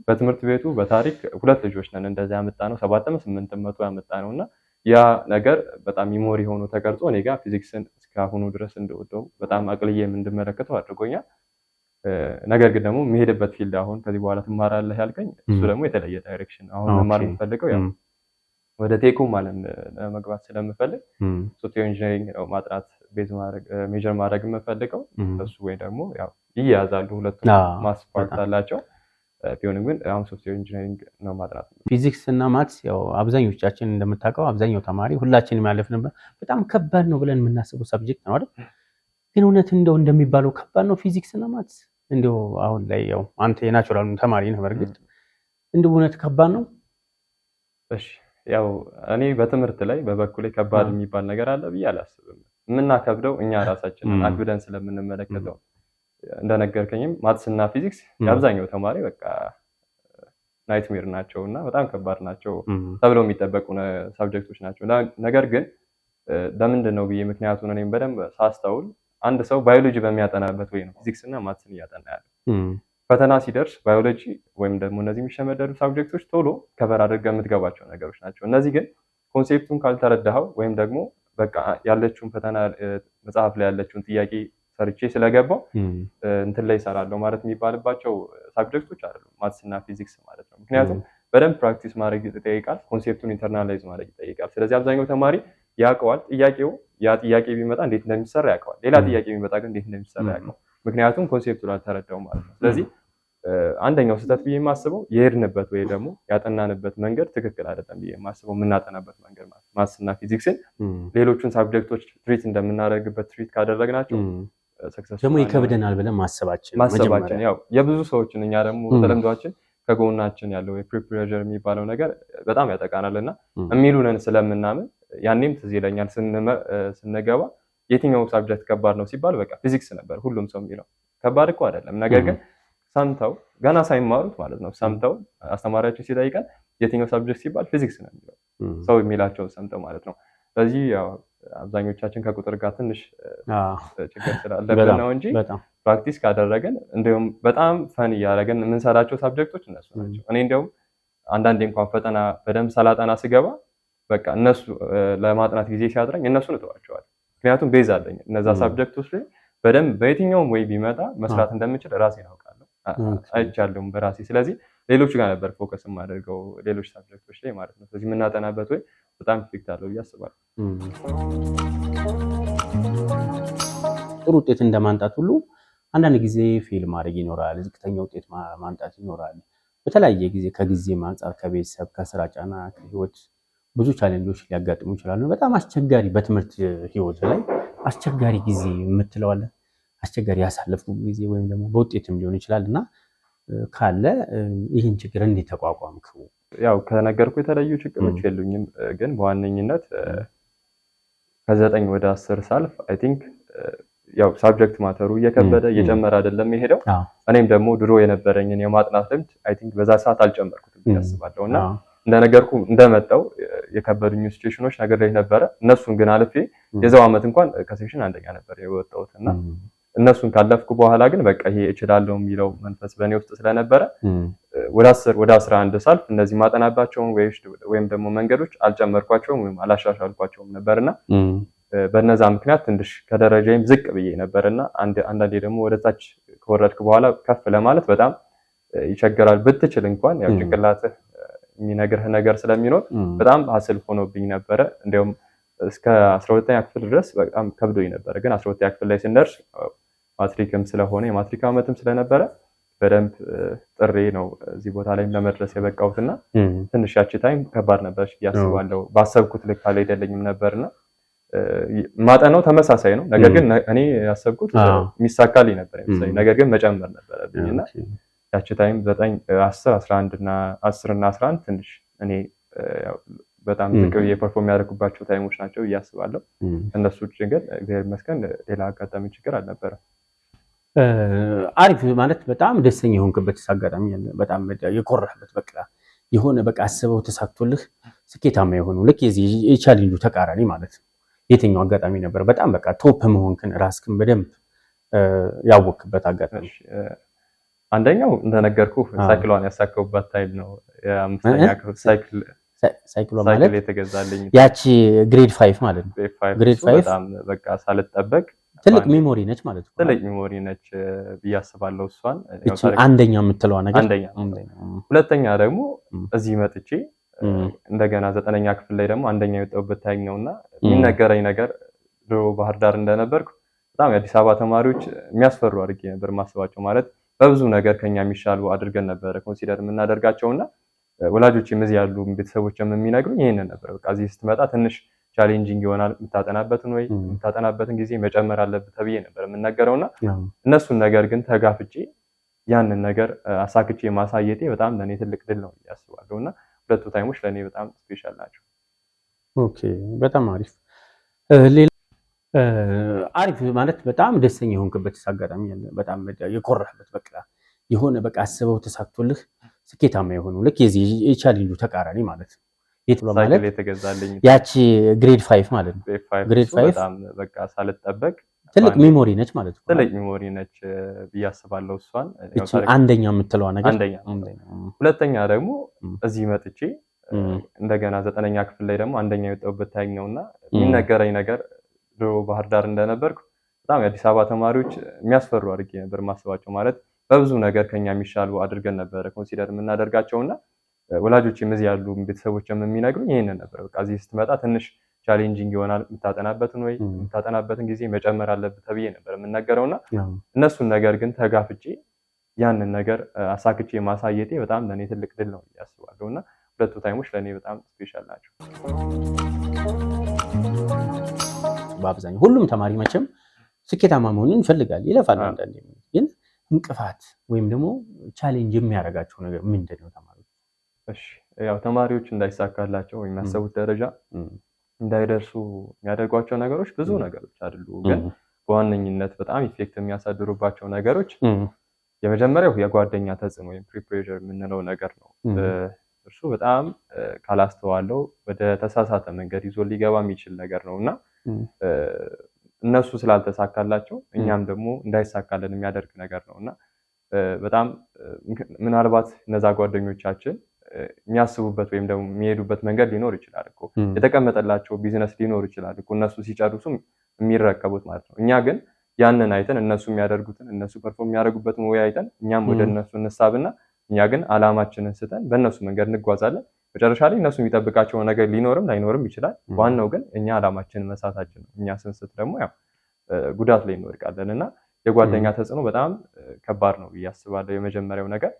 በትምህርት ቤቱ በታሪክ 2 ልጆች ነን እንደዛ ያመጣነው 7ም 8ም 100 ያመጣነውና ያ ነገር በጣም ሚሞሪ ሆኖ ተቀርጾ እኔ ጋር ፊዚክስን እስካሁኑ ድረስ እንደወደው በጣም አቅልዬም እንድመለከተው አድርጎኛል። ነገር ግን ደግሞ የሚሄድበት ፊልድ አሁን ከዚህ በኋላ ትማራለህ ያልከኝ እሱ ደግሞ የተለየ ዳይሬክሽን አሁን መማር የምፈልገው ያው ወደ ቴኮም ማለት ለመግባት ስለምፈልግ ሶፍትዌር ኢንጂነሪንግ ነው ማጥናት ቤዝ ማድረግ ሜጀር ማድረግ የምፈልገው እሱ ወይ ደግሞ ያው ይያዛሉ ሁለቱም ማስፓርት አላቸው። ቢሆንም ግን አሁን ሶፍትዌር ኢንጂነሪንግ ነው ማጥናት። ፊዚክስ እና ማትስ ያው አብዛኞቻችን እንደምታውቀው አብዛኛው ተማሪ ሁላችንም ያለፍንበት በጣም ከባድ ነው ብለን የምናስበው ሰብጀክት ነው አይደል? ግን እውነት እንደው እንደሚባለው ከባድ ነው ፊዚክስ እና ማትስ? እንደው አሁን ላይ ያው አንተ የናቹራል ተማሪ ነህ በርግጥ እንደው እውነት ከባድ ነው? እሺ ያው እኔ በትምህርት ላይ በበኩሌ ከባድ የሚባል ነገር አለ ብዬ አላስብም። የምናከብደው እኛ ራሳችንን አክብደን ስለምንመለከተው እንደነገርከኝም ማትስ እና ፊዚክስ የአብዛኛው ተማሪ በቃ ናይትሜር ናቸውና በጣም ከባድ ናቸው ተብለው የሚጠበቁ ሳብጀክቶች ናቸው። ነገር ግን ለምንድን ነው ብዬ ምክንያቱን እኔም በደንብ ሳስተውል አንድ ሰው ባዮሎጂ በሚያጠናበት ወይ ነው ፊዚክስ እና ማትስን እያጠና ያለው። ፈተና ሲደርስ ባዮሎጂ ወይም ደግሞ እነዚህ የሚሸመደዱ ሳብጀክቶች ቶሎ ከቨር አድርገህ የምትገባቸው ነገሮች ናቸው። እነዚህ ግን ኮንሴፕቱን ካልተረዳኸው ወይም ደግሞ በቃ ያለችውን ፈተና መጽሐፍ ላይ ያለችውን ጥያቄ ሰርቼ ስለገባው እንትን ላይ እሰራለሁ ማለት የሚባልባቸው ሳብጀክቶች አይደሉም ማትስ እና ፊዚክስ ማለት ነው። ምክንያቱም በደንብ ፕራክቲስ ማድረግ ይጠይቃል፣ ኮንሴፕቱን ኢንተርናላይዝ ማድረግ ይጠይቃል። ስለዚህ አብዛኛው ተማሪ ያውቀዋል፣ ያ ጥያቄ ቢመጣ እንዴት እንደሚሰራ ያውቀዋል። ሌላ ጥያቄ ቢመጣ ግን እንዴት እንደሚሰራ ያውቀዋል፣ ምክንያቱም ኮንሴፕቱን አልተረዳውም ማለት ነው። ስለዚህ አንደኛው ስህተት ብዬ የማስበው የሄድንበት ወይ ደግሞ ያጠናንበት መንገድ ትክክል አይደለም ብዬ የማስበው የምናጠናበት መንገድ ማለት ማትስ እና ፊዚክስን ሌሎቹን ሳብጀክቶች ትሪት እንደምናደርግበት ትሪት ካደረግናቸው ደግሞ ይከብደናል ብለን ማሰባችን ያው የብዙ ሰዎችን እኛ ደግሞ ተለምዷችን ከጎናችን ያለው የፕሪፕሬዠር የሚባለው ነገር በጣም ያጠቃናል እና የሚሉንን ስለምናምን ያኔም ትዝ ይለኛል ስንገባ የትኛው ሳብጀክት ከባድ ነው ሲባል በቃ ፊዚክስ ነበር ሁሉም ሰው የሚለው። ከባድ እኮ አይደለም፣ ነገር ግን ሰምተው ገና ሳይማሩት ማለት ነው ሰምተው አስተማሪያችን ሲጠይቀን የትኛው ሳብጀክት ሲባል ፊዚክስ ነው የሚለው ሰው የሚላቸው ሰምተው ማለት ነው። ስለዚህ ያው አብዛኞቻችን ከቁጥር ጋር ትንሽ ችግር ስላለብን ነው እንጂ ፕራክቲስ ካደረገን እንዲሁም በጣም ፈን እያደረገን የምንሰራቸው ሳብጀክቶች እነሱ ናቸው። እኔ እንዲሁም አንዳንዴ እንኳን ፈተና በደንብ ሳላጠና ስገባ በቃ እነሱ ለማጥናት ጊዜ ሲያጥረኝ እነሱን እተዋቸዋለሁ። ምክንያቱም ቤዝ አለኝ እነዛ ሳብጀክቶች ላይ በደንብ በየትኛውም ወይ ቢመጣ መስራት እንደምችል ራሴን አውቃለሁ፣ አይቻለሁም በራሴ። ስለዚህ ሌሎች ጋር ነበር ፎከስ የማደርገው ሌሎች ሳብጀክቶች ላይ ማለት ነው። ስለዚህ የምናጠናበት ወይ በጣም ኢፌክት አለው ብዬ አስባለሁ። ጥሩ ውጤት እንደማንጣት ሁሉ አንዳንድ ጊዜ ፌል ማድረግ ይኖራል፣ ዝቅተኛ ውጤት ማምጣት ይኖራል። በተለያየ ጊዜ ከጊዜ አንጻር ከቤተሰብ ከስራ ጫና ከህይወት ብዙ ቻሌንጆች ሊያጋጥሙ ይችላሉ። በጣም አስቸጋሪ በትምህርት ህይወት ላይ አስቸጋሪ ጊዜ የምትለዋለ አስቸጋሪ ያሳለፉ ጊዜ ወይም ደግሞ በውጤትም ሊሆን ይችላል እና ካለ ይህን ችግር እንዴት ተቋቋምከው? ያው ከነገርኩ የተለዩ ችግሮች የሉኝም፣ ግን በዋነኝነት ከ9 ወደ 10 ሳልፍ አይ ቲንክ ያው ሳብጀክት ማተሩ እየከበደ እየጨመረ አይደለም የሄደው። እኔም ደግሞ ድሮ የነበረኝን የማጥናት ልምድ አይ ቲንክ በዛ ሰዓት አልጨመርኩትም ያስባለሁና እንደነገርኩ እንደመጣው የከበዱኝ ሲቹዌሽኖች ነገር ላይ ነበረ። እነሱን ግን አልፌ የዛው አመት እንኳን ከሴክሽን አንደኛ ነበር የወጣሁትና እነሱን ካለፍኩ በኋላ ግን በቃ ይሄ እችላለሁ የሚለው መንፈስ በእኔ ውስጥ ስለነበረ ወደ 11 ሳልፍ እነዚህ ማጠናባቸውን ወይም ደግሞ መንገዶች አልጨመርኳቸውም ወይም አላሻሻልኳቸውም ነበርና በነዛ ምክንያት ትንሽ ከደረጃዬም ዝቅ ብዬ ነበርና አንዳንዴ ደግሞ ወደታች ከወረድክ በኋላ ከፍ ለማለት በጣም ይቸገራል። ብትችል እንኳን ያው ጭንቅላትህ የሚነግርህ ነገር ስለሚኖር በጣም ሀስል ሆኖብኝ ነበረ። እንዲያውም እስከ 12ኛ ክፍል ድረስ በጣም ከብዶኝ ነበረ። ግን 12ኛ ክፍል ላይ ስንደርስ ማትሪክም ስለሆነ የማትሪክ ዓመትም ስለነበረ በደንብ ጥሬ ነው እዚህ ቦታ ላይ ለመድረስ የበቃሁትና ትንሽ ያቺ ታይም ከባድ ነበርሽ ያስባለሁ። ባሰብኩት ልክ አልሄደልኝም ነበርና ማጠናው ተመሳሳይ ነው። ነገር ግን እኔ ያሰብኩት የሚሳካልኝ ነበር የሚሳይ፣ ነገር ግን መጨመር ነበረብኝና ያቺ ታይም 9 10 11 እና 10 እና 11 ትንሽ እኔ በጣም ዝቅ የፐርፎርም ያደርጉባቸው ታይሞች ናቸው እያስባለሁ። እነሱ ግን እግዚአብሔር ይመስገን ሌላ አጋጣሚ ችግር አልነበረም። አሪፍ ማለት በጣም ደስተኛ የሆንክበት አጋጣሚ አለ? በጣም የኮራህበት በቃ የሆነ በቃ አስበው ተሳክቶልህ ስኬታማ የሆኑ ልክ የዚህ የቻሌንጁ ተቃራኒ ማለት ነው የትኛው አጋጣሚ ነበር? በጣም በቃ ቶፕ መሆንክን ራስክን በደንብ ያወቅበት አጋጣሚ? አንደኛው እንደነገርኩ ሳይክሏን ያሳካውባት ታይም ነው። የአምስተኛ ክፍል ሳይክሏ ማለት የተገዛልኝ ያቺ ግሬድ 5 ማለት ነው። ግሬድ 5 በጣም በቃ ሳልጠበቅ ትልቅ ሜሞሪ ነች ማለት ነው። ትልቅ ሜሞሪ ነች ብዬ አስባለሁ። እሷን እቺ አንደኛ የምትለዋ ነገር አንደኛ። ሁለተኛ ደግሞ እዚህ መጥቼ እንደገና 9ኛ ክፍል ላይ ደግሞ አንደኛ የወጣሁበት ታይም ነውና የሚነገረኝ ነገር ድሮ ባህር ዳር እንደነበርኩ በጣም የአዲስ አበባ ተማሪዎች የሚያስፈሩ አድርጌ ነበር ማስባቸው። ማለት በብዙ ነገር ከኛ የሚሻሉ አድርገን ነበር ኮንሲደር የምናደርጋቸውና ወላጆችም እዚህ ያሉ ቤተሰቦችም የሚነግሩኝ ይሄንን ነበር። በቃ እዚህ ስትመጣ ትንሽ ቻሌንጂንግ ይሆናል፣ የምታጠናበትን ጊዜ መጨመር አለብህ ተብዬ ነበር የምነገረውና እነሱን ነገር ግን ተጋፍጬ ያንን ነገር አሳክቼ ማሳየቴ በጣም ለኔ ትልቅ ድል ነው ያስባለሁና ሁለቱ ታይሞች ለኔ በጣም ስፔሻል ናቸው። ኦኬ፣ በጣም አሪፍ። ሌላ አሪፍ ማለት በጣም ደስተኛ የሆንክበት አጋጣሚ አለ? በጣም የኮራህበት በቃ የሆነ በቃ አስበው ተሳክቶልህ ስኬታማ የሆኑ ልክ የዚህ የቻሌንጁ ተቃራኒ ማለት ነው ማለት የተገዛልኝ ያቺ ግሬድ 5 ማለት ነው። ግሬድ 5 በጣም በቃ ሳልጠበቅ ትልቅ ሜሞሪ ነች ማለት ነው። ትልቅ ሜሞሪ ነች ብዬ አስባለሁ። እሷን እቺ አንደኛ የምትለዋ ነገር አንደኛ። ሁለተኛ ደግሞ እዚህ መጥቼ እንደገና 9ኛ ክፍል ላይ ደግሞ አንደኛ የወጣሁበት ታይም ነውና የሚነገረኝ ነገር ድሮ ባህር ዳር እንደነበርኩ በጣም የአዲስ አበባ ተማሪዎች የሚያስፈሩ አድርጌ ነበር ማስባቸው። ማለት በብዙ ነገር ከኛ የሚሻሉ አድርገን ነበር ኮንሲደር የምናደርጋቸውና ወላጆችም እዚህ ያሉ ቤተሰቦችም የሚነግሩኝ ይሄንን ነበር። በቃ እዚህ ስትመጣ ትንሽ ቻሌንጂንግ ይሆናል፣ የምታጠናበትን ጊዜ መጨመር አለብህ ተብዬ ነበር የምነገረውና እነሱን ነገር ግን ተጋፍጬ ያንን ነገር አሳክቼ ማሳየቴ በጣም ለኔ ትልቅ ድል ነው ያስባለሁና ሁለቱ ታይሞች ለኔ በጣም ስፔሻል ናቸው። በአብዛኛው ሁሉም ተማሪ መቼም ስኬታማ መሆንን ይፈልጋል፣ ይለፋል። አንዳንዴ ግን እንቅፋት ወይም ደግሞ ቻሌንጅ የሚያደርጋቸው ነገር ምንድን ነው? ተማሪዎች ያው ተማሪዎች እንዳይሳካላቸው ወይም ያሰቡት ደረጃ እንዳይደርሱ የሚያደርጓቸው ነገሮች ብዙ ነገሮች አይደሉ፣ ግን በዋነኝነት በጣም ኢፌክት የሚያሳድሩባቸው ነገሮች የመጀመሪያው የጓደኛ ተጽዕኖ ወይም ፒር ፕሬዠር የምንለው ነገር ነው። እርሱ በጣም ካላስተዋለው ወደ ተሳሳተ መንገድ ይዞ ሊገባ የሚችል ነገር ነውና እነሱ ስላልተሳካላቸው እኛም ደግሞ እንዳይሳካልን የሚያደርግ ነገር ነውና በጣም ምናልባት እነዛ ጓደኞቻችን የሚያስቡበት ወይም ደግሞ የሚሄዱበት መንገድ ሊኖር ይችላል እኮ የተቀመጠላቸው ቢዝነስ ሊኖር ይችላል እኮ እነሱ ሲጨርሱ የሚረከቡት ማለት ነው። እኛ ግን ያንን አይተን እነሱ የሚያደርጉትን እነሱ ፐርፎርም የሚያደርጉበትን ወይ አይተን እኛም ወደ እነሱ እንሳብና እኛ ግን አላማችንን ስተን በእነሱ መንገድ እንጓዛለን። መጨረሻ ላይ እነሱ የሚጠብቃቸው ነገር ሊኖርም ላይኖርም ይችላል። ዋናው ግን እኛ አላማችንን መሳታችን ነው። እኛ ስንስት ደግሞ ያው ጉዳት ላይ እንወድቃለን እና የጓደኛ ተጽዕኖ በጣም ከባድ ነው ብዬ አስባለሁ፣ የመጀመሪያው ነገር።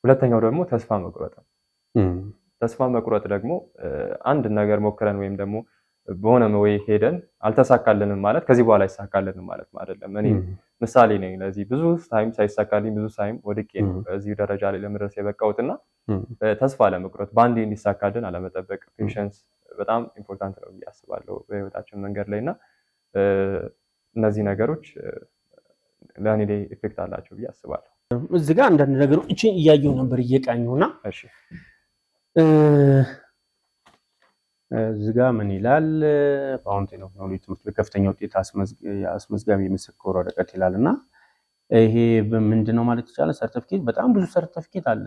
ሁለተኛው ደግሞ ተስፋ መቁረጥ ነው። ተስፋ መቁረጥ ደግሞ አንድ ነገር ሞክረን ወይም ደግሞ በሆነ ወይ ሄደን አልተሳካልንም ማለት ከዚህ በኋላ አይሳካልንም ማለት አይደለም። እኔ ምሳሌ ነኝ ለዚህ። ብዙ ታይም ሳይሳካልኝ ብዙ ታይም ወድቄ ነው እዚህ ደረጃ ላይ ለመድረስ የበቃሁትና ተስፋ አለመቁረጥ፣ በአንዴ እንዲሳካልን አለመጠበቅ፣ ፔሸንስ በጣም ኢምፖርታንት ነው ብዬ አስባለሁ በህይወታችን መንገድ ላይና እነዚህ ነገሮች ለእኔ ላይ ኢፌክት አላቸው ብዬ አስባለሁ። እዚህ ጋር አንዳንድ ነገሮች እያየሁ ነበር እየቃኘሁና እሺ እዚህ ጋር ምን ይላል? ፋውንቴን ኦፍ ኖሌጅ ትምህርት በከፍተኛ ውጤት አስመዝጋቢ የምስክር ወረቀት ይላልና ይሄ ምንድነው ማለት ይቻላል? ሰርቲፊኬት በጣም ብዙ ሰርቲፊኬት አለ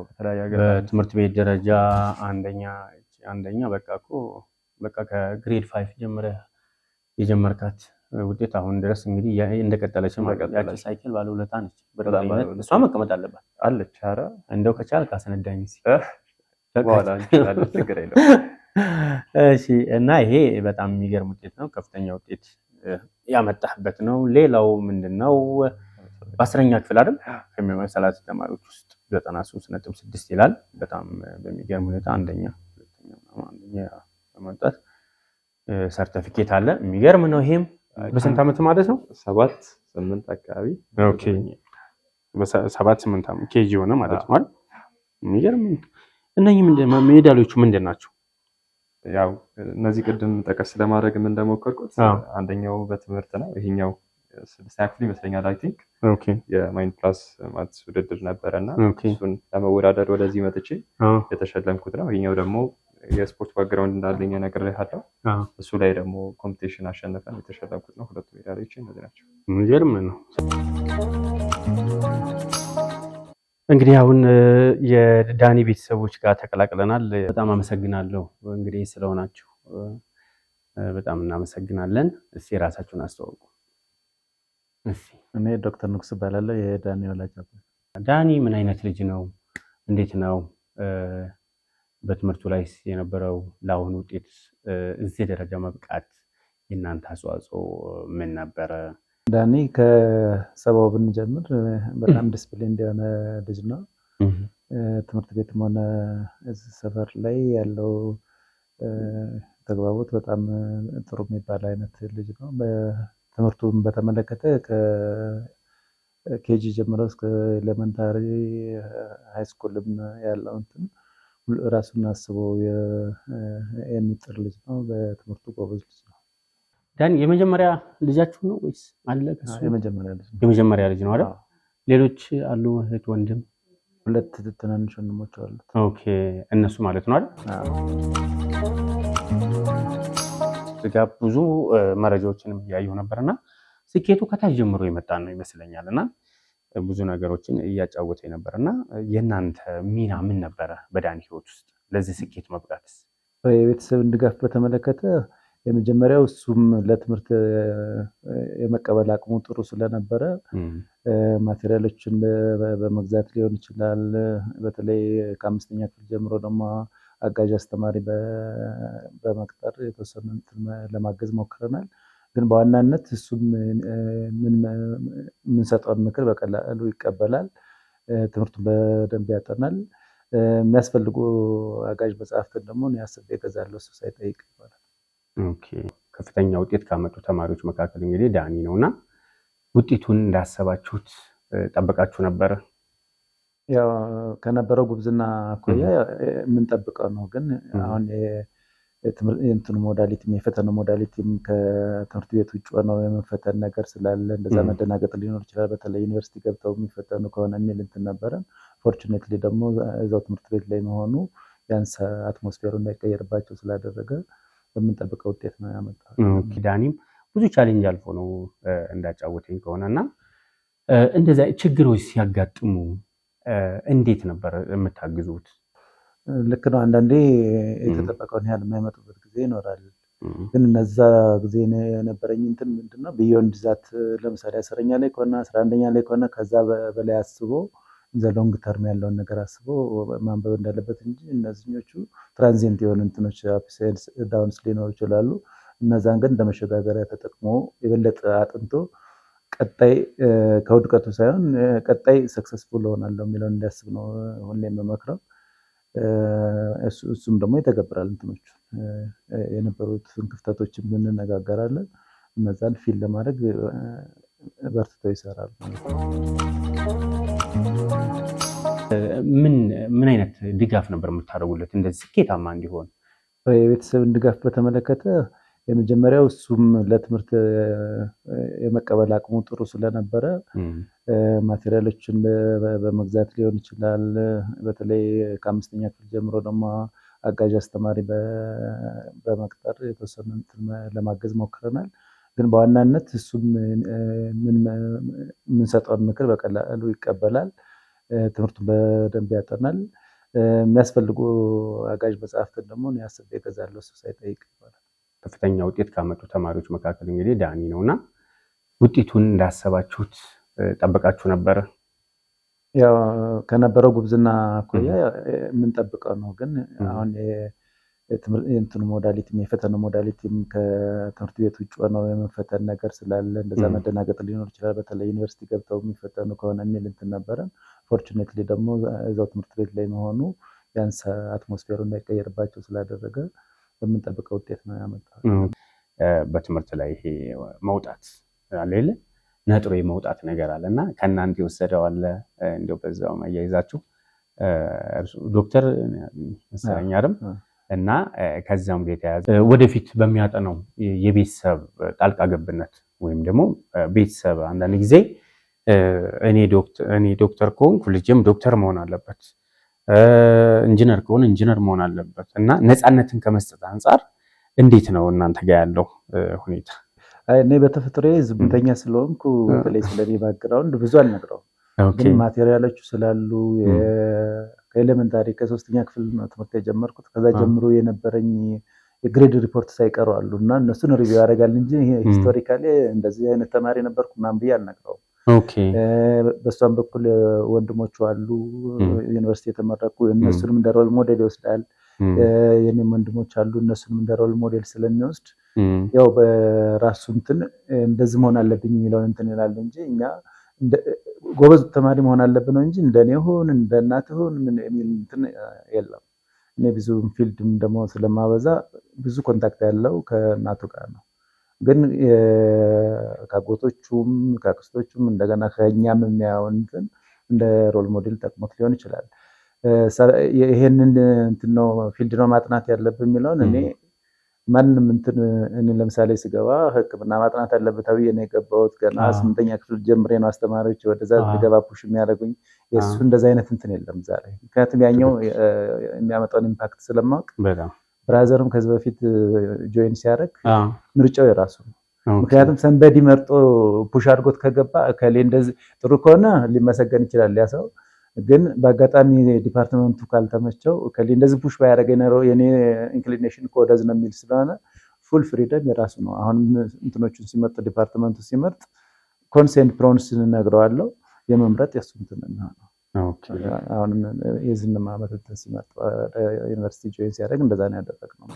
በተለያየ ሀገር በትምህርት ቤት ደረጃ አንደኛ በቃ ከግሬድ 5 ጀምረ የጀመርካት ውጤት አሁን ድረስ እንግዲህ እንደቀጠለች ያቺ ሳይክል ባለውለታ ነች። በእርግጠኝነት እሷ መቀመጥ አለባት አለች። ኧረ እንደው ከቻልክ አስነዳኝ በኋላ እንችላለን፣ ችግር የለውም። እሺ እና ይሄ በጣም የሚገርም ውጤት ነው። ከፍተኛ ውጤት ያመጣህበት ነው። ሌላው ምንድነው? በ10ኛ ክፍል አይደል ከ30 ተማሪዎች ውስጥ 93.6 ይላል። በጣም በሚገርም ሁኔታ አንደኛ በመውጣት ሰርቲፊኬት አለ። የሚገርም ነው። ይሄም በስንት ዓመት ማለት ነው? 7-8 አካባቢ። ኦኬ በ7-8 ዓመት ኬጂ ሆነ ማለት ነው አይደል? የሚገርም እነኚህ ሜዳሊያዎቹ ምንድን ናቸው? ያው እነዚህ ቅድም ጠቀስ ለማድረግ ምን እንደሞከርኩት አንደኛው በትምህርት ነው። ይሄኛው 6ኛ ክፍል ይመስለኛል አይ ቲንክ የማይንድ ፕላስ ማትስ ውድድር ነበረና እሱን ለመወዳደር ወደዚህ መጥቼ የተሸለምኩት ነው። ይሄኛው ደግሞ የስፖርት ባክግራውንድ እንዳለኝ ነግሬሃለሁ። እሱ ላይ ደግሞ ኮምፒቲሽን አሸንፈን የተሸለምኩት ነው። ሁለቱ ሜዳሊያዎች እነዚህ ናቸው። የሚገርም ነው። እንግዲህ አሁን የዳኒ ቤተሰቦች ጋር ተቀላቅለናል። በጣም አመሰግናለሁ እንግዲህ ስለሆናችሁ በጣም እናመሰግናለን። እስኪ ራሳችሁን አስተዋውቁ። እኔ ዶክተር ንጉስ እባላለሁ፣ የዳኒ ወላጅ አባት። ዳኒ ምን አይነት ልጅ ነው? እንዴት ነው በትምህርቱ ላይ የነበረው ለአሁኑ ውጤት እዚህ ደረጃ መብቃት የእናንተ አስተዋጽኦ ምን ነበረ? ዳኒ ከሰባው ብንጀምር በጣም ዲስፕሊን የሆነ ልጅ ነው። ትምህርት ቤትም ሆነ እዚህ ሰፈር ላይ ያለው ተግባቦት በጣም ጥሩ የሚባል አይነት ልጅ ነው። በትምህርቱን በተመለከተ ከኬጂ ጀምሮ እስከ ኤሌመንታሪ ሃይስኩልም ያለው እንትን ራሱን አስቦ የሚጥር ልጅ ነው። በትምህርቱ ጎበዝ ልጅ ነው። ዳኒ የመጀመሪያ ልጃችሁ ነው ወይስ አለ? የመጀመሪያ ልጅ ነው አይደል? ሌሎች አሉ እህት ወንድም? ሁለት ትናንሽ ወንድሞች አሉት። ኦኬ እነሱ ማለት ነው አይደል? እዚጋ ብዙ መረጃዎችንም ያየሁ ነበርና ስኬቱ ከታች ጀምሮ የመጣ ነው ይመስለኛልና ብዙ ነገሮችን እያጫወተ ነበርና የእናንተ ሚና ምን ነበረ በዳኒ ህይወት ውስጥ ለዚህ ስኬት መብቃት? የቤተሰብን ድጋፍ በተመለከተ የመጀመሪያው እሱም ለትምህርት የመቀበል አቅሙ ጥሩ ስለነበረ ማቴሪያሎችን በመግዛት ሊሆን ይችላል። በተለይ ከ5ኛ ክፍል ጀምሮ ደግሞ አጋዥ አስተማሪ በመቅጠር የተወሰነ ለማገዝ ሞክረናል። ግን በዋናነት እሱም የምንሰጠውን ምክር በቀላሉ ይቀበላል። ትምህርቱን በደንብ ያጠናል። የሚያስፈልጉ አጋዥ መጽሐፍትን ደግሞ እኔ አስቤ እገዛለሁ እሱ ሳይጠይቅ ይባላል። ኦኬ። ከፍተኛ ውጤት ካመጡ ተማሪዎች መካከል እንግዲህ ዳኒ ነውና ውጤቱን እንዳሰባችሁት ጠብቃችሁ ነበር? ያው ከነበረው ጉብዝና አኳያ የምንጠብቀው ነው። ግን አሁን የእንትኑ ሞዳሊቲ የፈተናው ሞዳሊቲም ከትምህርት ቤት ውጭ ሆነው የመፈተን ነገር ስላለ እንደዛ መደናገጥ ሊኖር ይችላል። በተለይ ዩኒቨርሲቲ ገብተው የሚፈተኑ ከሆነ የሚል እንትን ነበረን። ፎርቹኔትሊ ደግሞ እዛው ትምህርት ቤት ላይ መሆኑ ቢያንስ አትሞስፌሩ እንዳይቀየርባቸው ስላደረገ በምንጠብቀው ውጤት ነው ያመጣው። ዳኒም ብዙ ቻሌንጅ አልፎ ነው እንዳጫወተኝ ከሆነና እንደዛ ችግሮች ሲያጋጥሙ እንዴት ነበር የምታግዙት? ልክ ነው። አንዳንዴ የተጠበቀውን ያህል የማይመጡበት ጊዜ ይኖራል። ግን እነዛ ጊዜ የነበረኝ እንትን ምንድነው ቢዮንድ ዛት ለምሳሌ 10ኛ ላይ ከሆነ 11ኛ ላይ ከሆነ ከዛ በላይ አስቦ ዘሎንግ ተርም ያለውን ነገር አስቦ ማንበብ እንዳለበት እንጂ እነዚህኞቹ ትራንዚየንት የሆኑ እንትኖች አፕሴልስ ዳውንስ ሊኖሩ ይችላሉ። እነዛን ግን እንደመሸጋገሪያ ተጠቅሞ የበለጠ አጥንቶ ቀጣይ ከውድቀቱ ሳይሆን ቀጣይ ሰክሰስፉል ሆናለሁ የሚለውን እንዲያስብ ነው ሁሌ የምመክረው። እሱም ደግሞ ይተገብራል። እንትኖቹ የነበሩትን ክፍተቶችን እንነጋገራለን። እነዛን ፊል ለማድረግ በርትተው ይሰራሉ። ምን አይነት ድጋፍ ነበር የምታደርጉለት እንደዚህ ስኬታማ እንዲሆን? የቤተሰብን ድጋፍ በተመለከተ የመጀመሪያው እሱም ለትምህርት የመቀበል አቅሙ ጥሩ ስለነበረ ማቴሪያሎችን በመግዛት ሊሆን ይችላል። በተለይ ከ5ኛ ክፍል ጀምሮ ደግሞ አጋዥ አስተማሪ በመቅጠር የተወሰነ ለማገዝ ሞክረናል። ግን በዋናነት እሱም የምንሰጠውን ምክር በቀላሉ ይቀበላል። ትምህርቱን በደንብ ያጠናል። የሚያስፈልጉ አጋዥ መጽሐፍትን ደግሞ እኔ አስቤ እገዛለሁ እሱ ሳይጠይቅ ይባላል። ከፍተኛ ውጤት ካመጡ ተማሪዎች መካከል እንግዲህ ዳኒ ነውና ውጤቱን እንዳሰባችሁት ጠብቃችሁ ነበር? ያው ከነበረው ጉብዝና አኳያ የምንጠብቀው ነው። ግን አሁን የእንትኑ ሞዳሊቲ የፈተናው ሞዳሊቲም ከትምህርት ቤት ውጭ ሆነው የመፈተን ነገር ስላለ እንደዛ መደናገጥ ሊኖር ይችላል። በተለይ ዩኒቨርሲቲ ገብተው የሚፈተኑ ከሆነ የሚል እንትን ነበረን። ፎርቹኔትሊ ደግሞ እዛው ትምህርት ቤት ላይ መሆኑ ቢያንስ አትሞስፌሩ እንዳይቀየርባቸው ስላደረገ በምንጠብቀው ውጤት ነው ያመጣው። በትምህርት ላይ ይሄ መውጣት አለ ነጥሮ የመውጣት ነገር አለና ከእናንተ የወሰደው አለ እንደው በዛው አያይዛችሁ ዶክተር መሰለኝ አይደል? እና ከዛም ጋር የተያዘ ወደፊት በሚያጠነው የቤተሰብ ጣልቃ ገብነት ወይም ደግሞ ቤተሰብ አንዳንድ ጊዜ እኔ ዶክተር ከሆንኩ ልጅም ዶክተር መሆን አለበት፣ ኢንጂነር ከሆነ ኢንጂነር መሆን አለበት እና ነፃነትን ከመስጠት አንጻር እንዴት ነው እናንተ ጋር ያለው ሁኔታ? እኔ በተፈጥሮዬ ዝምተኛ ስለሆንኩ በተለይ ስለኔ ባክግራውንድ ብዙ አልነግረውም። ግን ማቴሪያሎቹ ስላሉ ከኤሌመንታሪ ከ3ኛ ክፍል ትምህርት የጀመርኩት ከዛ ጀምሮ የነበረኝ የግሬድ ሪፖርት ሳይቀሩ አሉ እና እነሱን ሪቪው ያደርጋል እንጂ ሂስቶሪካሊ እንደዚህ አይነት ተማሪ ነበርኩ ምናምን ብዬ አልነግረውም። በሷም በኩል ወንድሞቹ አሉ ዩኒቨርሲቲ የተመረቁ፣ እነሱንም እንደ ሮል ሞዴል ይወስዳል። የኔም ወንድሞች አሉ እነሱንም እንደ ሮል ሞዴል ስለሚወስድ ያው በራሱ እንትን እንደዚህ መሆን አለብኝ የሚለውን እንትን ይላል እንጂ እኛ ጎበዝ ተማሪ መሆን አለብን ነው እንጂ እንደኔ ሆን እንደናት ሆን ምን የሚል እንትን የለም። እኔ ብዙ ፊልድም ደግሞ ስለማበዛ ብዙ ኮንታክት ያለው ከእናቱ ጋር ነው። ግን ከአጎቶቹም ከአክስቶቹም እንደገና ከኛም የሚያየውን እንትን እንደ ሮል ሞዴል ጠቅሞት ሊሆን ይችላል። ይሄንን እንትን ነው ፊልድ ነው ማጥናት ያለብን የሚለውን እኔ ማንንም እንትን እኔ ለምሳሌ ስገባ ሕክምና ማጥናት አለበት ብዬ ነው የገባሁት። ገና 8ኛ ክፍል ጀምሬ ነው አስተማሪዎች ወደዛ ገባ ፑሽ የሚያደርጉኝ። የሱ እንደዛ አይነት እንትን የለም ዛሬ። ምክንያቱም ያኛው የሚያመጣውን ኢምፓክት ስለማውቅ ብራዘርም ከዚህ በፊት ጆይን ሲያደርግ ምርጫው የራሱ ነው። ምክንያቱም ሰንበዲ መርጦ ፑሽ አድርጎት ከገባ ከሌ እንደዚህ ጥሩ ከሆነ ሊመሰገን ይችላል ያ ሰው። ግን በአጋጣሚ ዲፓርትመንቱ ካልተመቸው ከሌ እንደዚህ ፑሽ ባያደርገኝ ነው የኔ ኢንክሊኔሽን እኮ ወደዚህ ነው የሚል ስለሆነ ፉል ፍሪደም የራሱ ነው። አሁን እንትኖቹን ሲመርጥ ዲፓርትመንቱ ሲመርጥ ኮንሴንት ፕሮንስን እነግረዋለሁ የመምረጥ የሱ እንትን ነው። አሁን የዝን ማመት እንትን ሲመርጥ ዩኒቨርሲቲ ጆይን ሲያደርግ እንደዛ ነው ያደረግነው።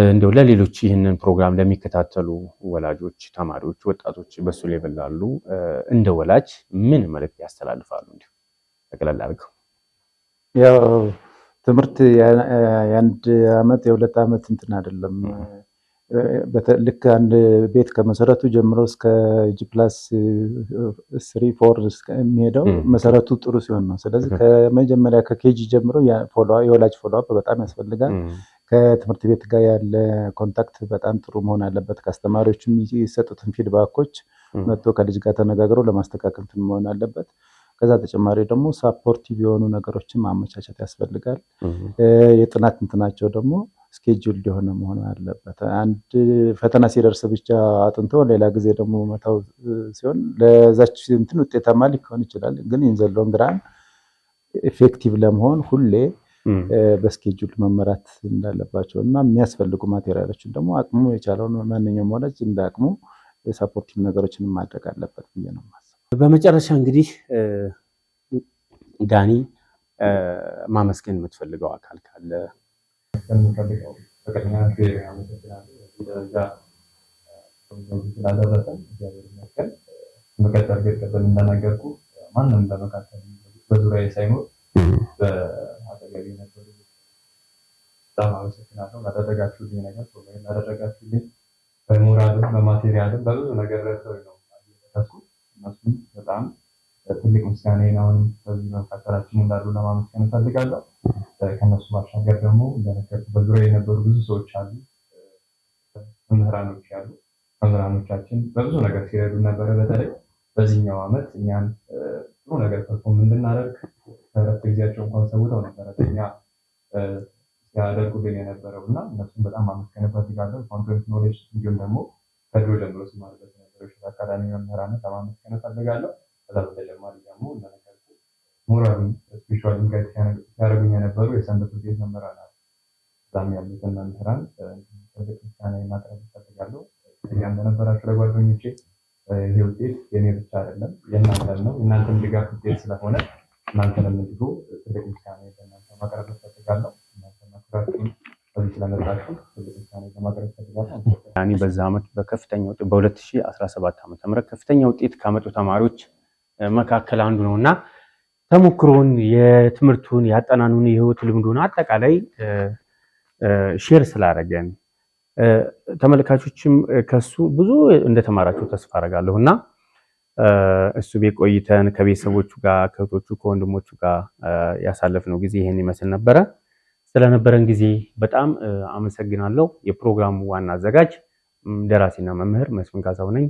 እንደው ለሌሎች ይህንን ፕሮግራም ለሚከታተሉ ወላጆች፣ ተማሪዎች፣ ወጣቶች በሱ ሌቭል ላሉ እንደ ወላጅ ምን መልእክት ያስተላልፋሉ? እንዴ ተቀላል አድርገው። ያው ትምህርት የአንድ አመት የሁለት አመት እንትን አይደለም። ልክ አንድ ቤት ከመሰረቱ ጀምሮ እስከ G+3-4 የሚሄደው መሰረቱ ጥሩ ሲሆን ነው። ስለዚህ ከመጀመሪያ ከኬጂ ጀምሮ የወላጅ ፎሎ አፕ በጣም ያስፈልጋል። ከትምህርት ቤት ጋር ያለ ኮንታክት በጣም ጥሩ መሆን አለበት። ከአስተማሪዎችም የሚሰጡትን ፊድባኮች መጥቶ ከልጅ ጋር ተነጋግሮ ለማስተካከል መሆን አለበት። ከዛ ተጨማሪ ደግሞ ሳፖርቲቭ የሆኑ ነገሮችን ማመቻቸት ያስፈልጋል። የጥናት እንትናቸው ደግሞ ስኬጁል የሆነ መሆን አለበት። አንድ ፈተና ሲደርስ ብቻ አጥንቶ ሌላ ጊዜ ደግሞ መታው ሲሆን ለዛች እንትን ውጤታማ ሊሆን ይችላል። ግን ኢንዘሎን ግራን ኢፌክቲቭ ለመሆን ሁሌ በስኬጁል መመራት እንዳለባቸው እና የሚያስፈልጉ ማቴሪያሎችን ደግሞ አቅሙ የቻለውን ማንኛውም ወላጅ እንዳቅሙ የሳፖርቲቭ ነገሮችን ማድረግ አለበት ብዬ ነው የማስበው። በመጨረሻ እንግዲህ ዳኒ ማመስገን የምትፈልገው አካል ካለ? ከምንፈልገው በቅድሚያ አመሰግናለሁ ደረጃ ስላደረሰን እግዚአብሔር ይመስገን። መቀጠል ገጠል እንደነገርኩ ማንም በመካከል በዙሪያዬ ሳይኖር በአጠገቤ ነበሩ። በጣም አመሰግናለሁ ላደረጋችሁልኝ ነገር፣ ፕሮግራም ላደረጋችሁልኝ በሞራልም በማቴሪያልም በብዙ ነገር ረድተውኝ ነው ያደረሱ። እነሱም በጣም ትልቅ ምስጋናዬን አሁንም በዚህ መካከላችን እንዳሉ ለማመስገን እፈልጋለሁ። ከነሱ ባሻገር ደግሞ እንደነገርኩ በዙሪያዬ የነበሩ ብዙ ሰዎች አሉ፣ መምህራኖች ያሉ። መምህራኖቻችን በብዙ ነገር ሲረዱ ነበረ። በተለይ በዚህኛው ዓመት እኛን ጥሩ ነገር ፐርፎርም እንድናደርግ ከእረፍት ጊዜያቸው እንኳን ሰውተው ነበረ እኛ ሲያደርጉልን የነበረው እና እነሱም በጣም ማመስገን እፈልጋለሁ። ኮንቴንት ኖሌጅ እንዲሁም ደግሞ ከድሮ ጀምሮ ስማርበት የነበረው አካዳሚ መምህራንን ለማመስገን እፈልጋለሁ። ከዛ በተጨማሪ ደግሞ እንደነገርኩ ሞራሉን ስፔሻል ጋይድ ሲያደርጉኝ የነበሩ የሰንበት ቤት መምህራን አሉ። እዛም ያሉትን መምህራን ትልቅ ምስጋና ማቅረብ እፈልጋለሁ። እዚያ እንደነበራችሁ ለጓደኞቼ ይህ ውጤት የኔ ብቻ አይደለም የእናንተም ነው። የእናንተም ድጋፍ ውጤት ስለሆነ እናንተንም እንዲሁ ትልቅ ምስጋና ለእናንተ ማቅረብ እፈልጋለሁ። እናንተ ማክራችሁን በዚህ ስለመጣችሁ ትልቅ ምስጋና ለማቅረብ እፈልጋለሁ። ዳኒ በዛ ዓመት በከፍተኛ ውጤት በ2017 ዓ.ም ከፍተኛ ውጤት ካመጡ ተማሪዎች መካከል አንዱ ነውና ተሞክሮን፣ የትምህርቱን፣ ያጠናኑን፣ የህይወት ልምዱን አጠቃላይ ሼር ስላደረገን ተመልካቾችም ከሱ ብዙ እንደተማራችሁ ተስፋ አደርጋለሁና እሱ ቤት ቆይተን ከቤተሰቦቹ ጋር ከእህቶቹ ከወንድሞቹ ጋር ያሳለፍነው ጊዜ ይሄን ይመስል ነበረ። ስለነበረን ጊዜ በጣም አመሰግናለሁ። የፕሮግራሙ ዋና አዘጋጅ ደራሲና መምህር መስፍን ካሳው ነኝ።